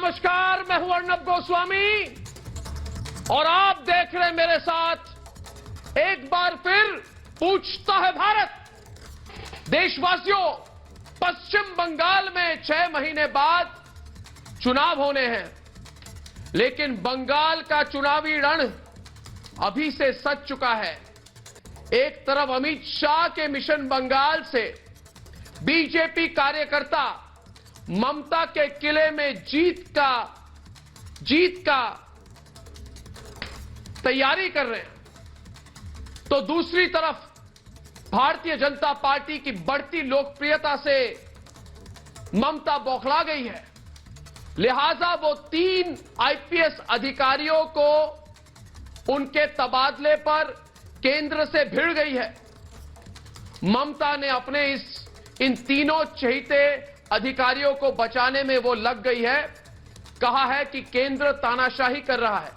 नमस्कार, मैं हूं अर्नब गोस्वामी और आप देख रहे हैं मेरे साथ एक बार फिर पूछता है भारत। देशवासियों, पश्चिम बंगाल में 6 महीने बाद चुनाव होने हैं, लेकिन बंगाल का चुनावी रण अभी से सज चुका है। एक तरफ अमित शाह के मिशन बंगाल से बीजेपी कार्यकर्ता ममता के किले में जीत का तैयारी कर रहे हैं, तो दूसरी तरफ भारतीय जनता पार्टी की बढ़ती लोकप्रियता से ममता बौखला गई है। लिहाजा वो 3 आईपीएस अधिकारियों को उनके तबादले पर केंद्र से भिड़ गई है। ममता ने अपने इन तीनों चहेते अधिकारियों को बचाने में वो लग गई है। कहा है कि केंद्र तानाशाही कर रहा है।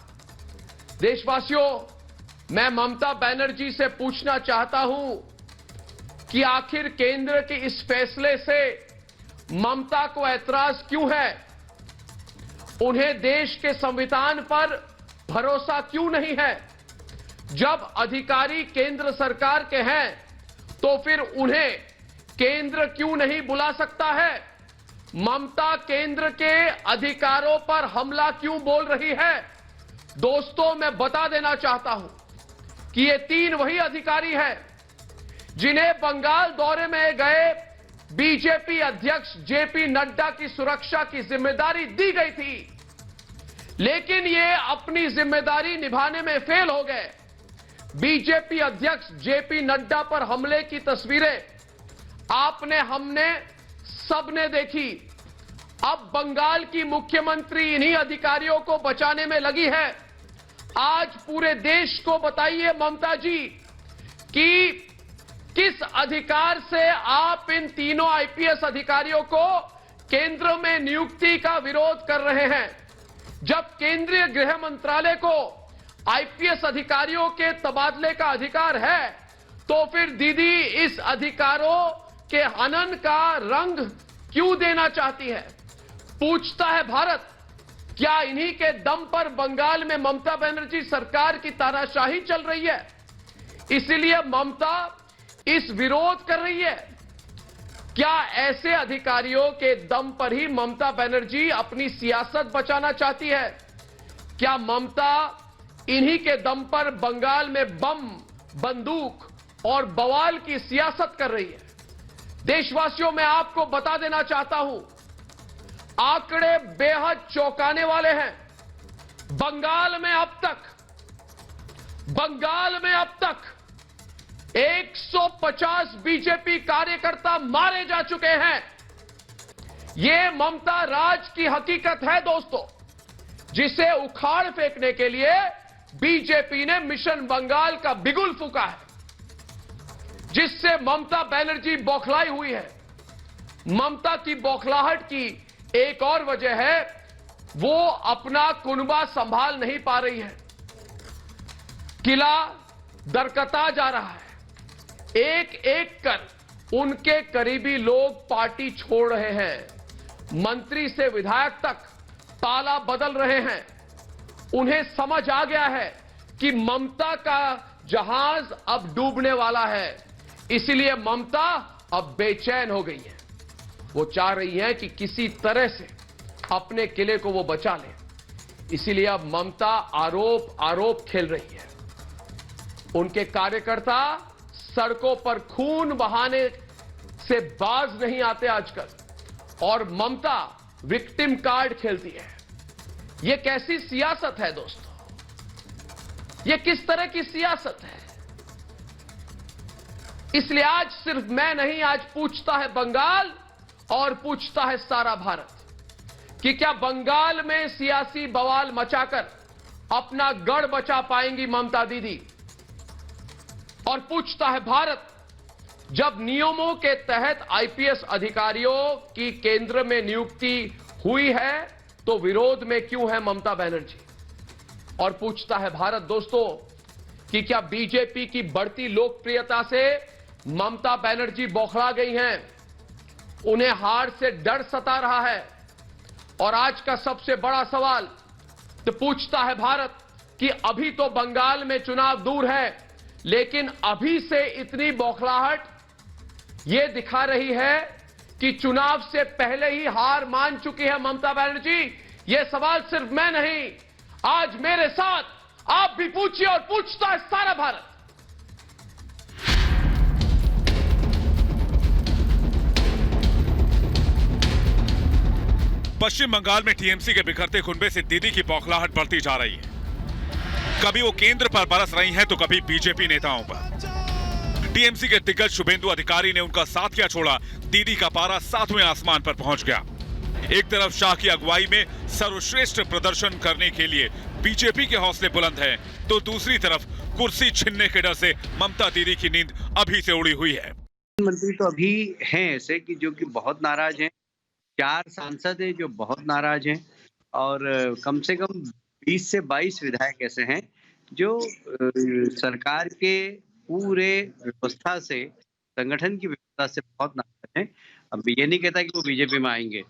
देशवासियों, मैं ममता बनर्जी से पूछना चाहता हूं कि आखिर केंद्र के इस फैसले से ममता को ऐतराज क्यों है? उन्हें देश के संविधान पर भरोसा क्यों नहीं है? जब अधिकारी केंद्र सरकार के हैं तो फिर उन्हें केंद्र क्यों नहीं बुला सकता है? ममता केंद्र के अधिकारों पर हमला क्यों बोल रही है? दोस्तों, मैं बता देना चाहता हूं कि ये 3 वही अधिकारी हैं जिन्हें बंगाल दौरे में गए बीजेपी अध्यक्ष जेपी नड्डा की सुरक्षा की जिम्मेदारी दी गई थी, लेकिन ये अपनी जिम्मेदारी निभाने में फेल हो गए। बीजेपी अध्यक्ष जेपी नड्डा पर हमले की तस्वीरें हमने सबने देखी। अब बंगाल की मुख्यमंत्री इन्हीं अधिकारियों को बचाने में लगी है। आज पूरे देश को बताइए ममता जी कि किस अधिकार से आप इन तीनों आईपीएस अधिकारियों को केंद्र में नियुक्ति का विरोध कर रहे हैं? जब केंद्रीय गृह मंत्रालय को आईपीएस अधिकारियों के तबादले का अधिकार है, तो फिर दीदी इस अधिकारों के हनन का रंग क्यों देना चाहती है? पूछता है भारत, क्या इन्हीं के दम पर बंगाल में ममता बनर्जी सरकार की तानाशाही चल रही है, इसलिए ममता इस विरोध कर रही है? क्या ऐसे अधिकारियों के दम पर ही ममता बनर्जी अपनी सियासत बचाना चाहती है? क्या ममता इन्हीं के दम पर बंगाल में बम, बंदूक और बवाल की सियासत कर रही है? देशवासियों, मैं आपको बता देना चाहता हूं, आंकड़े बेहद चौंकाने वाले हैं। बंगाल में अब तक 150 बीजेपी कार्यकर्ता मारे जा चुके हैं। यह ममता राज की हकीकत है दोस्तों, जिसे उखाड़ फेंकने के लिए बीजेपी ने मिशन बंगाल का बिगुल फूंका है, जिससे ममता बनर्जी बौखलाई हुई है। ममता की बौखलाहट की एक और वजह है, वो अपना कुनबा संभाल नहीं पा रही है। किला दरकता जा रहा है। एक एक कर उनके करीबी लोग पार्टी छोड़ रहे हैं। मंत्री से विधायक तक ताला बदल रहे हैं। उन्हें समझ आ गया है कि ममता का जहाज अब डूबने वाला है, इसलिए ममता अब बेचैन हो गई है। वो चाह रही है कि किसी तरह से अपने किले को वो बचा ले, इसीलिए अब ममता आरोप खेल रही है। उनके कार्यकर्ता सड़कों पर खून बहाने से बाज नहीं आते आजकल, और ममता विक्टिम कार्ड खेलती है। यह कैसी सियासत है दोस्तों? यह किस तरह की सियासत है? इसलिए आज सिर्फ मैं नहीं, आज पूछता है बंगाल और पूछता है सारा भारत कि क्या बंगाल में सियासी बवाल मचाकर अपना गढ़ बचा पाएंगी ममता दीदी? और पूछता है भारत, जब नियमों के तहत आईपीएस अधिकारियों की केंद्र में नियुक्ति हुई है तो विरोध में क्यों है ममता बनर्जी? और पूछता है भारत दोस्तों कि क्या बीजेपी की बढ़ती लोकप्रियता से ममता बनर्जी बौखला गई हैं? उन्हें हार से डर सता रहा है। और आज का सबसे बड़ा सवाल तो पूछता है भारत कि अभी तो बंगाल में चुनाव दूर है, लेकिन अभी से इतनी बौखलाहट यह दिखा रही है कि चुनाव से पहले ही हार मान चुकी है ममता बनर्जी। यह सवाल सिर्फ मैं नहीं, आज मेरे साथ आप भी पूछिए और पूछता है सारा भारत। पश्चिम बंगाल में टीएमसी के बिखरते कुनबे से दीदी की बौखलाहट बढ़ती जा रही है। कभी वो केंद्र पर बरस रही हैं तो कभी बीजेपी नेताओं पर। टीएमसी के दिग्गज शुभेंदु अधिकारी ने उनका साथ क्या छोड़ा, दीदी का पारा 7वें आसमान पर पहुंच गया। एक तरफ शाह की अगुवाई में सर्वश्रेष्ठ प्रदर्शन करने के लिए बीजेपी के हौसले बुलंद हैं, तो दूसरी तरफ कुर्सी छीनने के डर से ममता दीदी की नींद अभी से उड़ी हुई है। मंत्री तो अभी हैं ऐसे कि जो कि बहुत नाराज हैं। 4 सांसद हैं जो बहुत नाराज हैं और कम से कम 20 से 22 विधायक ऐसे हैं जो सरकार के पूरे व्यवस्था से, संगठन की व्यवस्था से बहुत नाराज हैं। अब ये नहीं कहता कि वो बीजेपी में आएंगे,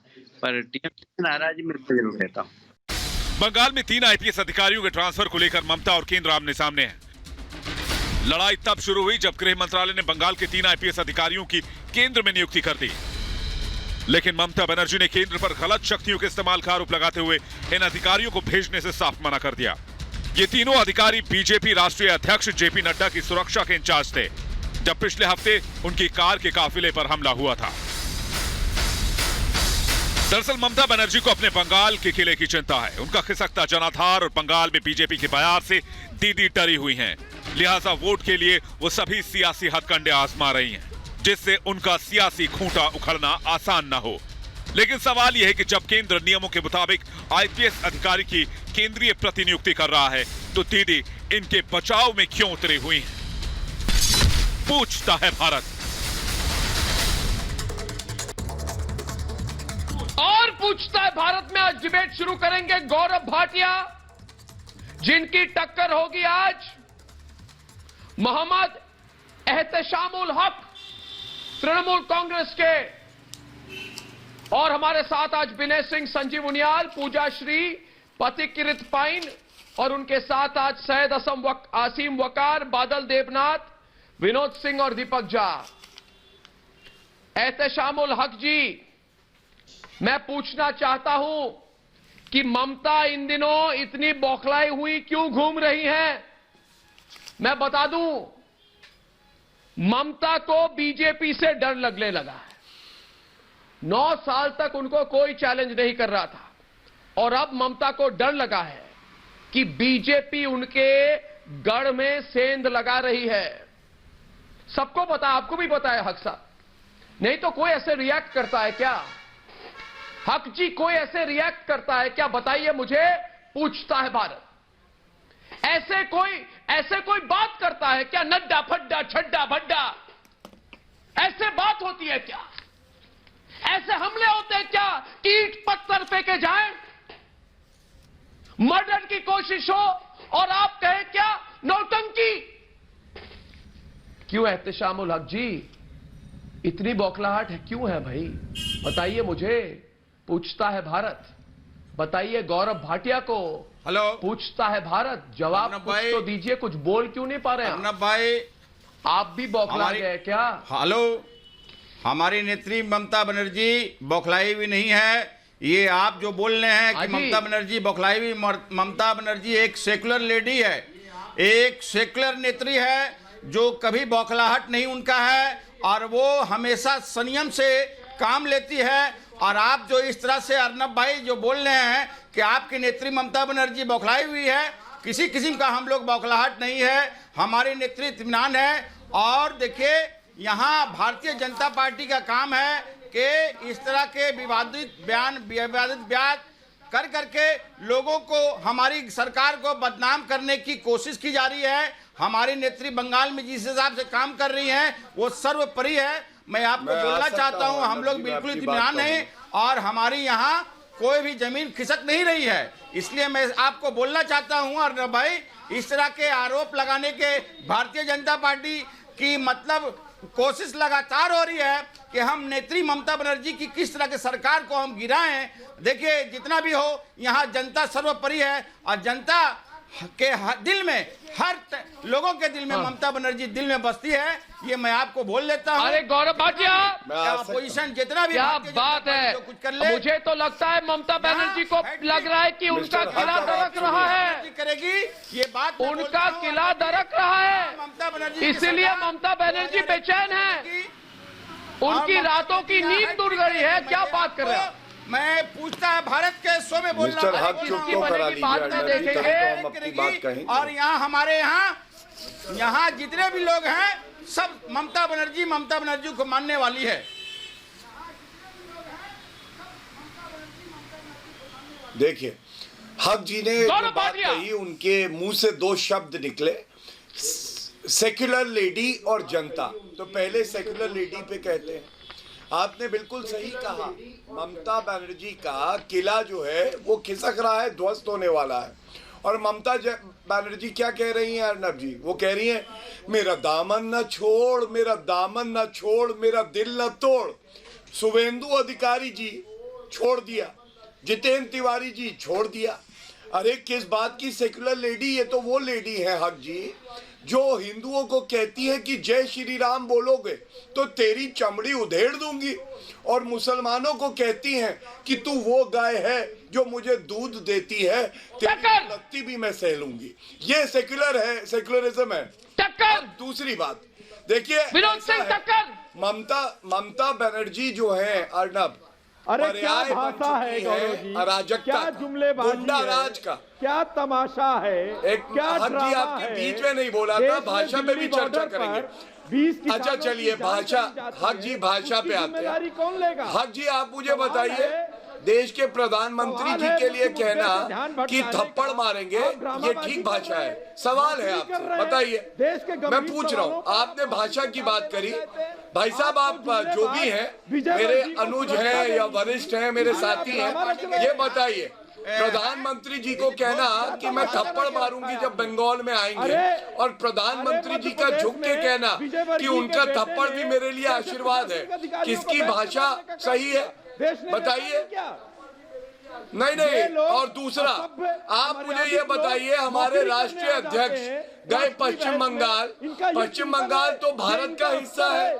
पर टीएमसी से नाराज मैं जरूर कहता हूँ। बंगाल में 3 आईपीएस अधिकारियों के ट्रांसफर को लेकर ममता और केंद्र आमने सामने हैं। लड़ाई तब शुरू हुई जब गृह मंत्रालय ने बंगाल के 3 आईपीएस अधिकारियों की केंद्र में नियुक्ति कर दी, लेकिन ममता बनर्जी ने केंद्र पर गलत शक्तियों के इस्तेमाल का आरोप लगाते हुए इन अधिकारियों को भेजने से साफ मना कर दिया। ये तीनों अधिकारी बीजेपी राष्ट्रीय अध्यक्ष जेपी नड्डा की सुरक्षा के इंचार्ज थे, जब पिछले हफ्ते उनकी कार के काफिले पर हमला हुआ था। दरअसल ममता बनर्जी को अपने बंगाल के किले की चिंता है। उनका खिसकता जनाधार और बंगाल में बीजेपी के बयार से दीदी डरी हुई हैं, लिहाजा वोट के लिए वो सभी सियासी हथकंडे आजमा रही हैं, जिससे उनका सियासी खूंटा उखड़ना आसान न हो। लेकिन सवाल यह है कि जब केंद्र नियमों के मुताबिक आईपीएस अधिकारी की केंद्रीय प्रतिनियुक्ति कर रहा है, तो दीदी इनके बचाव में क्यों उतरी हुई हैं? पूछता है भारत। और पूछता है भारत में आज डिबेट शुरू करेंगे गौरव भाटिया, जिनकी टक्कर होगी आज मोहम्मद एहतशामुल हक तृणमूल कांग्रेस के, और हमारे साथ आज विनय सिंह, संजीव उनियाल, पूजा श्री, पतिकिरित पाइन, और उनके साथ आज सैयद आसिम वकार, बादल देवनाथ, विनोद सिंह और दीपक झा। एहतशामुल हक जी, मैं पूछना चाहता हूं कि ममता इन दिनों इतनी बौखलाई हुई क्यों घूम रही हैं? मैं बता दूं, ममता को बीजेपी से डर लगने लगा है। 9 साल तक उनको कोई चैलेंज नहीं कर रहा था, और अब ममता को डर लगा है कि बीजेपी उनके गढ़ में सेंध लगा रही है। सबको पता, आपको भी पता है हक साहब, नहीं तो कोई ऐसे रिएक्ट करता है क्या? हक जी, कोई ऐसे रिएक्ट करता है क्या? बताइए मुझे, पूछता है भारत। ऐसे कोई बात करता है क्या? नड्डा फड्डा छड्डा भड्डा, ऐसे बात होती है क्या? ऐसे हमले होते हैं क्या कि ईंट पत्थर फेंके जाएं, मर्डर की कोशिश हो और आप कहें क्या नौटंकी? क्यों एहतशामुल हक जी, इतनी बौखलाहट है क्यों है भाई? बताइए मुझे, पूछता है भारत। बताइए गौरव भाटिया को। हेलो, पूछता है भारत, जवाब कुछ तो दीजिए, कुछ बोल क्यों नहीं पा रहे हैं? अर्नब भाई, आप भी बौखला गए क्या? हेलो, हमारी नेत्री ममता बनर्जी बौखलाई हुई नहीं है। ये आप जो बोल रहे हैं कि ममता बनर्जी बौखलाई हुई, ममता बनर्जी एक सेकुलर लेडी है, एक सेकुलर नेत्री है जो कभी बौखलाहट नहीं उनका है, और वो हमेशा संयम से काम लेती है। और आप जो इस तरह से अर्नब भाई जो बोल रहे हैं कि आपकी नेत्री ममता बनर्जी बौखलाई हुई है, किसी किस्म का हम लोग बौखलाहट नहीं है, हमारी नेत्री इत्मीनान है। और देखिए, यहाँ भारतीय जनता पार्टी का काम है कि इस तरह के विवादित बयान कर करके लोगों को, हमारी सरकार को बदनाम करने की कोशिश की जा रही है। हमारी नेत्री बंगाल में जिस हिसाब से काम कर रही हैं वो सर्वोपरि है। मैं आपको बोलना चाहता हूं, हम लोग बिल्कुल इत्मीनान हैं और हमारी यहाँ कोई भी जमीन खिसक नहीं रही है। इसलिए मैं आपको बोलना चाहता हूं, और भाई इस तरह के आरोप लगाने के भारतीय जनता पार्टी की मतलब कोशिश लगातार हो रही है कि हम नेत्री ममता बनर्जी की किस तरह की सरकार को हम गिराएं। देखिए, जितना भी हो, यहाँ जनता सर्वोपरि है और जनता के दिल में, लोगों के दिल में ममता बनर्जी दिल में बसती है। ये मैं आपको बोल देता हूँ। अरे गौरव भाटिया, अपोजिशन जितना भी क्या बात है। कुछ कर ले। मुझे तो लगता है ममता बनर्जी को लग रहा है कि उनका किला दरक रहा है, करेगी ये बात, उनका किला दरक रहा है, ममता बनर्जी, इसीलिए ममता बनर्जी बेचैन है, उनकी रातों की नींद उड़ गई है। क्या बात कर रहे हैं? मैं पूछता है, भारत के शो में बोलना किसकी बनेगी बात में देखेंगे। और यहाँ हमारे यहाँ जितने भी लोग हैं सब ममता बनर्जी को मानने वाली है। देखिए, हक जी ने जो बात कही, उनके मुंह से दो शब्द निकले, सेक्युलर लेडी और जनता। तो पहले सेक्युलर लेडी पे कहते हैं। आपने बिल्कुल सही कहा, ममता बनर्जी का किला जो है वो खिसक रहा है, ध्वस्त होने वाला है। और ममता बनर्जी क्या कह रही हैं अर्नब जी? वो कह रही हैं, मेरा दामन न छोड़, मेरा दामन न छोड़, मेरा दिल न तोड़। शुभेंदु अधिकारी जी छोड़ दिया, जितेंद्र तिवारी जी छोड़ दिया। अरे किस बात की सेक्युलर लेडी? ये तो वो लेडी है हक जी जो हिंदुओं को कहती है कि जय श्री राम बोलोगे तो तेरी चमड़ी उधेड़ दूंगी, और मुसलमानों को कहती हैं कि तू वो गाय है जो मुझे दूध देती है, तेरी लत्ती भी मैं सह लूंगी। ये सेक्युलर है, सेक्युलरिज्म है। टक्कर। दूसरी बात देखिए, विनोद सिंह टक्कर, ममता बनर्जी जो है अर्नब, अरे क्या भाषा है गौरव जी, अराजकता, क्या जुमलेबाजी राज का क्या तमाशा है, एक क्या हक जी आपके बीच में नहीं बोला था, भाषा पे भी चर्चा करेंगे। अच्छा चलिए, भाषा, हक जी भाषा पे आते हैं। कौन लेगा? हक जी आप मुझे बताइए, देश के प्रधानमंत्री जी के लिए कहना कि थप्पड़ मारेंगे ये ठीक भाषा है? सवाल है आपसे, बताइए। मैं पूछ रहा हूँ, आपने भाषा की बात करी। भाई साहब, आप जो भी हैं, मेरे अनुज हैं या वरिष्ठ हैं, मेरे साथी हैं, ये बताइए, प्रधानमंत्री जी को कहना कि मैं थप्पड़ मारूंगी जब बंगाल में आएंगे, और प्रधानमंत्री जी का झुक के कहना कि उनका थप्पड़ भी मेरे लिए आशीर्वाद है, किसकी भाषा सही है बताइए? नहीं। और दूसरा, आप मुझे ये बताइए, हमारे राष्ट्रीय अध्यक्ष गए पश्चिम बंगाल तो भारत का हिस्सा है,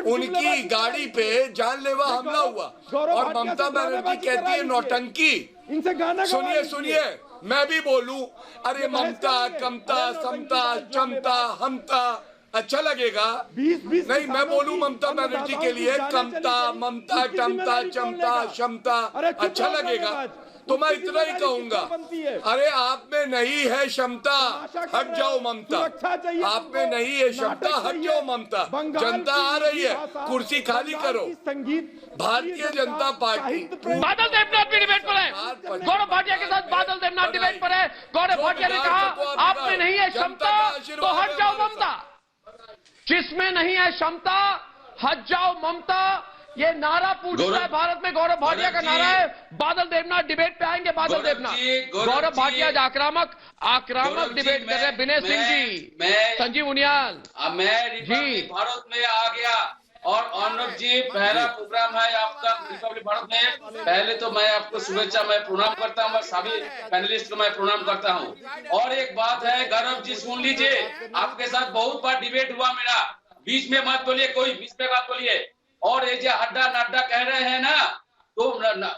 उनकी गाड़ी पे जानलेवा हमला हुआ और ममता बनर्जी कहती है नौटंकी। सुनिए, मैं भी बोलूं, अरे ममता, कमता, समता, चमता, हमता, अच्छा लगेगा? नहीं, मैं बोलूं ममता बनर्जी के लिए कमता, ममता, टमता, चमता, क्षमता, अच्छा लगेगा? तो मैं इतना ही कहूंगा, अरे आप में नहीं है क्षमता, हट जाओ ममता। आप में नहीं है क्षमता, हट जाओ ममता। जनता आ रही है, कुर्सी खाली करो। भारतीय जनता पार्टी बादल देवनाथ भी डिबेट पर है, गौरव भाटिया के साथ बादल देवनाथ डिबेट पर है। गौरव भाटिया ने कहा, आप में नहीं है क्षमता तो हट जाओ ममता। जिसमें नहीं है क्षमता, हट जाओ ममता, ये नारा पूछ रहा है भारत में। गौरव भाटिया का नारा है। बादल देवनाथ डिबेट पे आएंगे। बादल देवनाथ, गौरव भाटिया आक्रामक डिबेट कर रहे हैं। विनय सिंह जी, संजीव उनियाल, मैं जी भारत में आ गया। और अर्नब जी, पहला प्रोग्राम है आपका रिपब्लिक भारत में। पहले तो मैं आपको शुभेच्छा, मैं प्रणाम करता हूँ, सभी पैनलिस्ट को मैं प्रणाम करता हूँ। और एक बात है गौरव जी, सुन लीजिए, आपके साथ बहुत बार डिबेट हुआ मेरा, बीच में मत बोलिए, कोई बीच में मत बोलिए। और ये जो हड्डा नड्डा कह रहे हैं ना, तो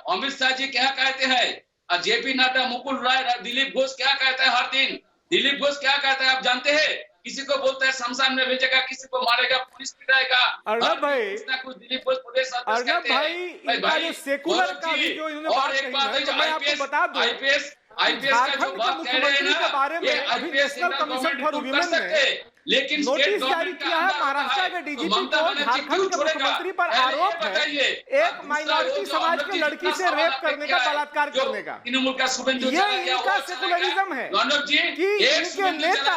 अमित शाह जी क्या कहते हैं, जेपी नड्डा, मुकुल राय, दिलीप घोष क्या कहते हैं हर दिन? दिलीप घोष क्या कहता है आप जानते हैं? किसी को बोलता है शमशान में भेजेगा, किसी को मारेगा, पुलिस पिटाएगा। अर्नब भाई, कुछ दिलीप घोष प्रदेश अध्यक्ष कहते हैं। भाई सेकुलर का भी जो इन्होंने बात कही है, मैं आपको बता दूं, आईपीएस का जो बात कह रहे हैं ना, ये आईपीएस कमीशन फॉर वुमेन ने लेकिन नोटिस जारी किया है महाराष्ट्र के डीजीपी को। झारखंड के मुख्यमंत्री पर आरोप है एक माइनॉरिटी समाज की लड़की से रेप करने का, बलात्कार करने का। ये इनका सेकुलरिज्म है कि इनके नेता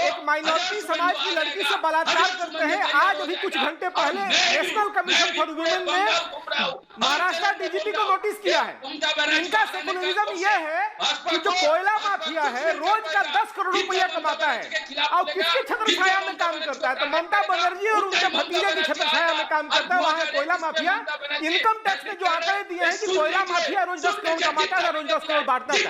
एक माइनॉरिटी समाज की लड़की से बलात्कार करते हैं। आज अभी कुछ घंटे पहले नेशनल कमीशन फॉर वुमेन ने महाराष्ट्र डीजीपी को नोटिस किया है। इनका सेकुलरिज्म ये है कि जो कोयला माफिया है रोज का 10 करोड़ रुपया कमाता है, और किसके छत्र छत्र छाया में काम करता है, तो ममता बनर्जी और उनके भतीजे की छत्र छाया में काम करता है। वहां कोयला माफिया इनकम टैक्स ने जो आंकड़े दिए हैं कि कोयला माफिया रोज 10 करोड़ कमाता था, रोज 10 करोड़ बांटता था।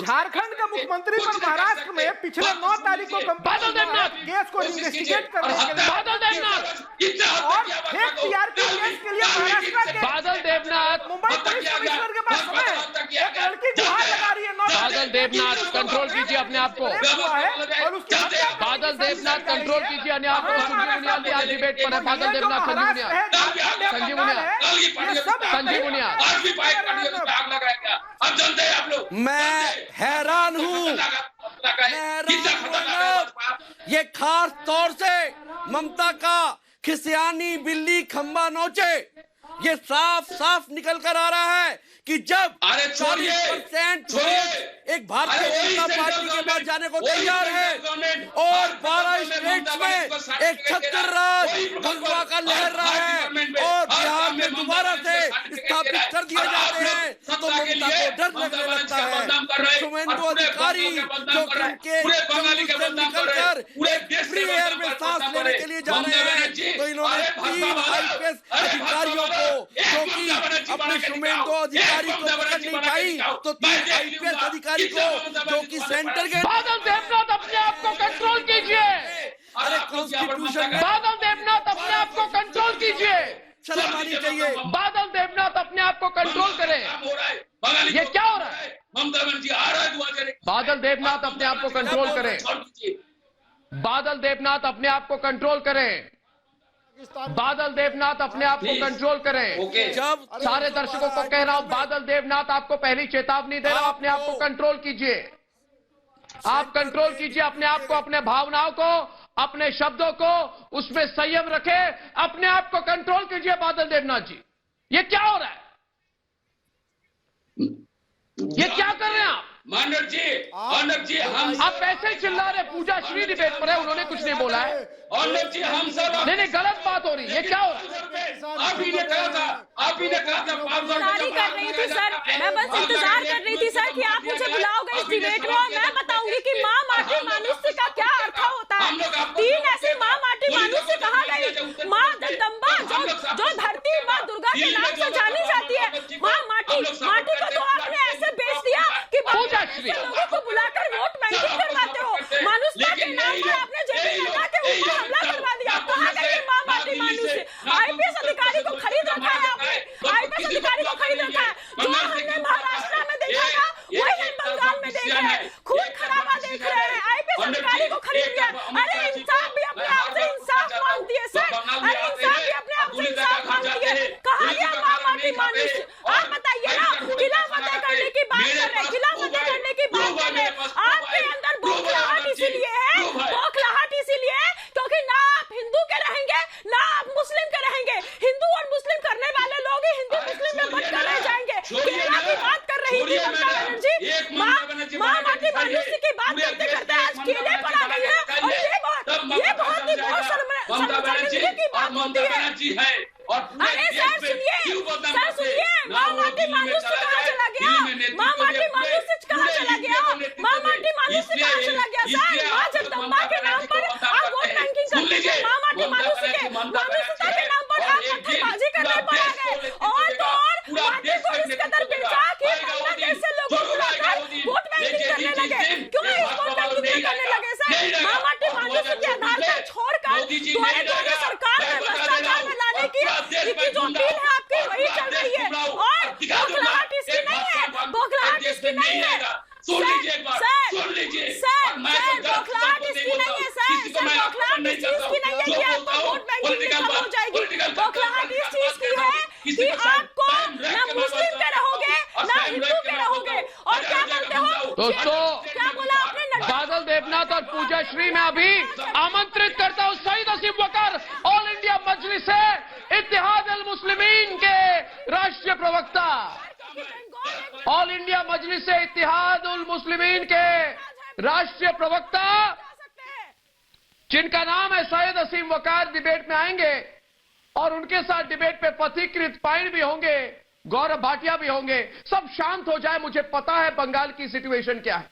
झारखंड के मुख्यमंत्री पर महाराष्ट्र में पिछले 9 तारीख को केस को इन्वेस्टिगेट करने के लिए और फेक टीआरपी केस के लिए महाराष्ट्र के बादल देवनाथ, मुंबई पुलिस कमिश्नर के पास समय है। एक लड़की गुहार लगा रही है। बादल देवनाथ कंट्रोल कीजिए अपने आप को। और उसकी हत्या बादल देवनाथ कंट्रोल कीजिए अपने आप को। संजीव उनियाल भी आज डिबेट पर है। बादल देवनाथ, संजीव उनियाल। अब जानते हैं आप लोग। मैं हैरान हूँ, ये खास तौर से ममता का खिसियानी बिल्ली खंबा नोचे, ये साफ साफ निकल कर आ रहा है कि जब 40% वोट एक भारतीय जनता पार्टी के पास जाने को तैयार है और 12 स्टेट्स में एक छत्र राज भगवा का लहर रहा है और बिहार में दोबारा से स्थापित कर दिए जाते हैं, तो ममता को डर लगने लगता है। शुभेंदु अधिकारी जो उनके जंगल से निकलकर फ्री एयर में सांस लेने के लिए जा रहे हैं, तो इन्होंने 3 आईपीएस अधिकारियों को, जो कि अपने शुभेंदु अधिकारी को पकड़ नहीं पाई, तो 3 आईपीएस अधिकारी को जो कि सेंटर के। बादल देवनाथ अपने आप को कंट्रोल कीजिए। अरे कॉन्स्टिट्यूशन, बादल देवनाथ अपने आप को कंट्रोल कीजिए। शर्म आनी चाहिए। बादल देवनाथ अपने आप को कंट्रोल करें। ये क्या हो रहा है? ममता बनर्जी आ रहा है। बादल देवनाथ अपने आप को कंट्रोल करें। बादल देवनाथ अपने आप को कंट्रोल करें। बादल देवनाथ अपने आप को कंट्रोल करें। जब सारे दर्शकों को कह रहा हूं, बादल देवनाथ आपको पहली चेतावनी दे रहा हूं, अपने आप को कंट्रोल कीजिए। आप कंट्रोल कीजिए अपने आप को, अपने भावनाओं को, अपने शब्दों को, उसमें संयम रखें। अपने आप को कंट्रोल कीजिए बादल देवनाथ जी। ये क्या हो रहा है? ये क्या कर रहे हैं आप? मानव जी हम आप ऐसे ही चिल्ला रहे। पूजा श्री डिबेट पर है, उन्होंने कुछ नहीं बोला है। जी हम सब नहीं, गलत बात हो रही है। ये क्या हो रहा है? आप ही ने कहा था तैयारी कर रही थी सर, मैं बस इंतजार कर रही थी सर कि आप मुझे बुलाओगे इस डिबेट में और मैं बताऊंगी कि माँ माटी मानुष्य का क्या अर्थ होता है। 3 ऐसी माँ माटी मानुष्य कहा गई। माँ जगदम्बा जो धरती माँ दुर्गा के नाम से जानी जाती है, माँ माटी को तो आपने ऐसे बेच दिया कि लोगों को बुलाकर वोट बैंकिंग करवाते हो। मानुष्यता के नाम पर आपने जेपी नड्डा के ऊपर हमला करवा दिया। कहाँ गई माँ माटी मानुष्य? आईपीएस अधिकारी को खरीद रखा है आपने, आईपीएस अधिकारी को खरीद रखा है। जो हमने महाराष्ट्र में देखा था वही हम बंगाल में देख रहे हैं। खून खराबा देख रहे हैं। आईपीएस अधिकारी को खरीद लिया। अरे इंसाफ भी अपने आप से इंसाफ मांगती है सर। अरे इंसाफ भी अपने आप से इंसाफ मांगती है। कहा गया माँ माटी मानुष्य? आप बताइए ना, किला फतेह करने की बात कर रहे हैं, किला फतेह करने की बात कर रहे हैं। आपके अंदर बौखलाहट इसीलिए है, बौखलाहट इसीलिए है क्योंकि ना आप हिंदू के रहेंगे ना आप मुस्लिम के रहेंगे। हिंदू और मुस्लिम करने वाले लोग ही हिंदू मुस्लिम में बंद कर रह जाएंगे। केला की बात कर रही थी ममता बनर्जी, माँ माटी मानुष्य की बात करते करते आज केले पर आ गई है। और ये बहुत ही बहुत शर्मिंदगी की बात होती है। अरे सर सुनिए, माँ माटी मानुष्य कहाँ चला गया? माँ माटी मानुष्य कहाँ चला गया? माँ माटी मानुष्य कहाँ चला गया? सर माँ जगदम्बा के नाम पर आप वोट बैंकिंग करते थे। माँ माटी मानुष्य के मानुष्यता के नाम पर आप पत्थरबाजी करने पर आ गए। और तो और माटी को इस कदर बेचा कि बांग्लादेश से लोगों को बुलाकर वोट बैंकिंग करने लगे। क्यों इस वोट बैंकिंग नहीं करने लगे सर? माँ माटी मानुष्य के आधार पर छोड़कर द्वारा सरकार में भ्रष्टाचार में लाने की जो अपील है आपकी वही चल रही है। और बौखलाहट इसकी नहीं है, बौखलाहट इसकी नहीं है सर, बौखलाहट इसकी नहीं है सर, बौखलाहट इस चीज की नहीं है कि आपको वोट बैंकिंग खत्म हो जाएगी। बौखलाहट इस चीज की है कि आपको ना मुस्लिम के रहोगे ना हिंदू के रहोगे। और क्या बोलते हो दोस्तों? क्या बोला आपने? बादल देवनाथ और पूजा श्री में अभी आमंत्रित करता हूं सईद असीम वकार, ऑल इंडिया मजलिस इत्तेहाद अल मुस्लिमीन के राष्ट्रीय प्रवक्ता, ऑल इंडिया मजलिस इत्तेहाद उल मुस्लिमीन के राष्ट्रीय प्रवक्ता, जिनका नाम है सईद असीम वकार, डिबेट में आएंगे और उनके साथ डिबेट पे पथिकृत पाइन भी होंगे, गौरव भाटिया भी होंगे। सब शांत हो जाए, मुझे पता है बंगाल की सिचुएशन क्या है।